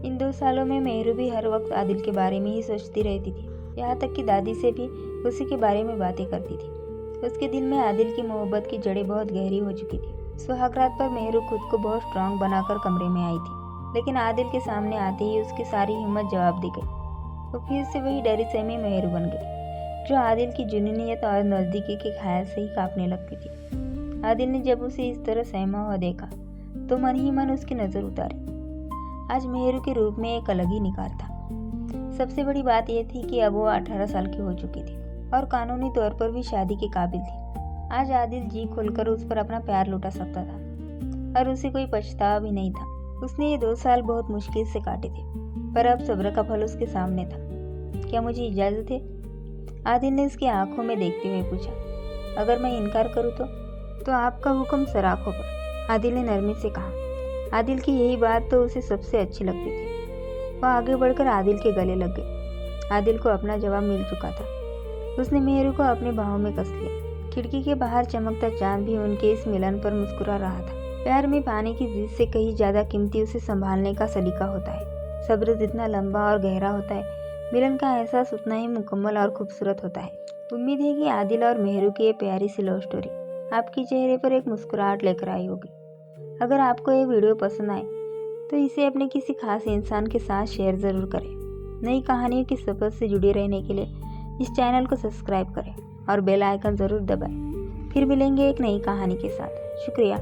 इन 2 सालों में मेहरू भी हर वक्त आदिल के बारे में ही सोचती रहती थी, यहाँ तक कि दादी से भी उसी के बारे में बातें करती थी। उसके दिल में आदिल की मोहब्बत की जड़ें बहुत गहरी हो चुकी थी। सुहागरात पर मेहरू खुद को बहुत स्ट्रांग बनाकर कमरे में आई थी, लेकिन आदिल के सामने आते ही उसकी सारी हिम्मत जवाब दी गई। वो फिर से वही डरी सहमी मेहरू बन गई, जो आदिल की जुनूनियत और नज़दीकी के ख्याल से ही कांपने लगती थी। आदिल ने जब उसे इस तरह सहमा हुआ देखा तो मन ही मन उसकी नज़र उतारी। आज मेहरू के रूप में एक अलग ही निखार था। सबसे बड़ी बात यह थी कि अब वो 18 साल की हो चुकी थी और कानूनी तौर पर भी शादी के काबिल थी। आज आदिल जी खोलकर उस पर अपना प्यार लुटा सकता था और उसे कोई पछतावा भी नहीं था। उसने ये 2 साल बहुत मुश्किल से काटे थे, पर अब सब्र का फल उसके सामने था। क्या मुझे इजाज़त है? आदिल ने उसकी आंखों में देखते हुए पूछा। अगर मैं इनकार करूँ तो आपका हुक्म सर आंखों पर, आदिल ने नरमी से कहा। आदिल की यही बात तो उसे सबसे अच्छी लगती थी। वह आगे बढ़कर आदिल के गले लग गई। आदिल को अपना जवाब मिल चुका था। उसने मेहरू को अपने बाहों में कस लिया। खिड़की के बाहर चमकता चांद भी उनके इस मिलन पर मुस्कुरा रहा था। प्यार में पाने की जिद से कहीं ज़्यादा कीमती उसे संभालने का सलीका होता है। सब्र जितना लंबा और गहरा होता है, मिलन का एहसास उतना ही मुकम्मल और खूबसूरत होता है। उम्मीद है कि आदिल और मेहरू की ये प्यारी सी लव स्टोरी आपके चेहरे पर एक मुस्कुराहट लेकर आई होगी। अगर आपको ये वीडियो पसंद आए तो इसे अपने किसी खास इंसान के साथ शेयर ज़रूर करें। नई कहानियों की सफ़र से जुड़े रहने के लिए इस चैनल को सब्सक्राइब करें और बेल आइकन ज़रूर दबाएं। फिर मिलेंगे एक नई कहानी के साथ। शुक्रिया।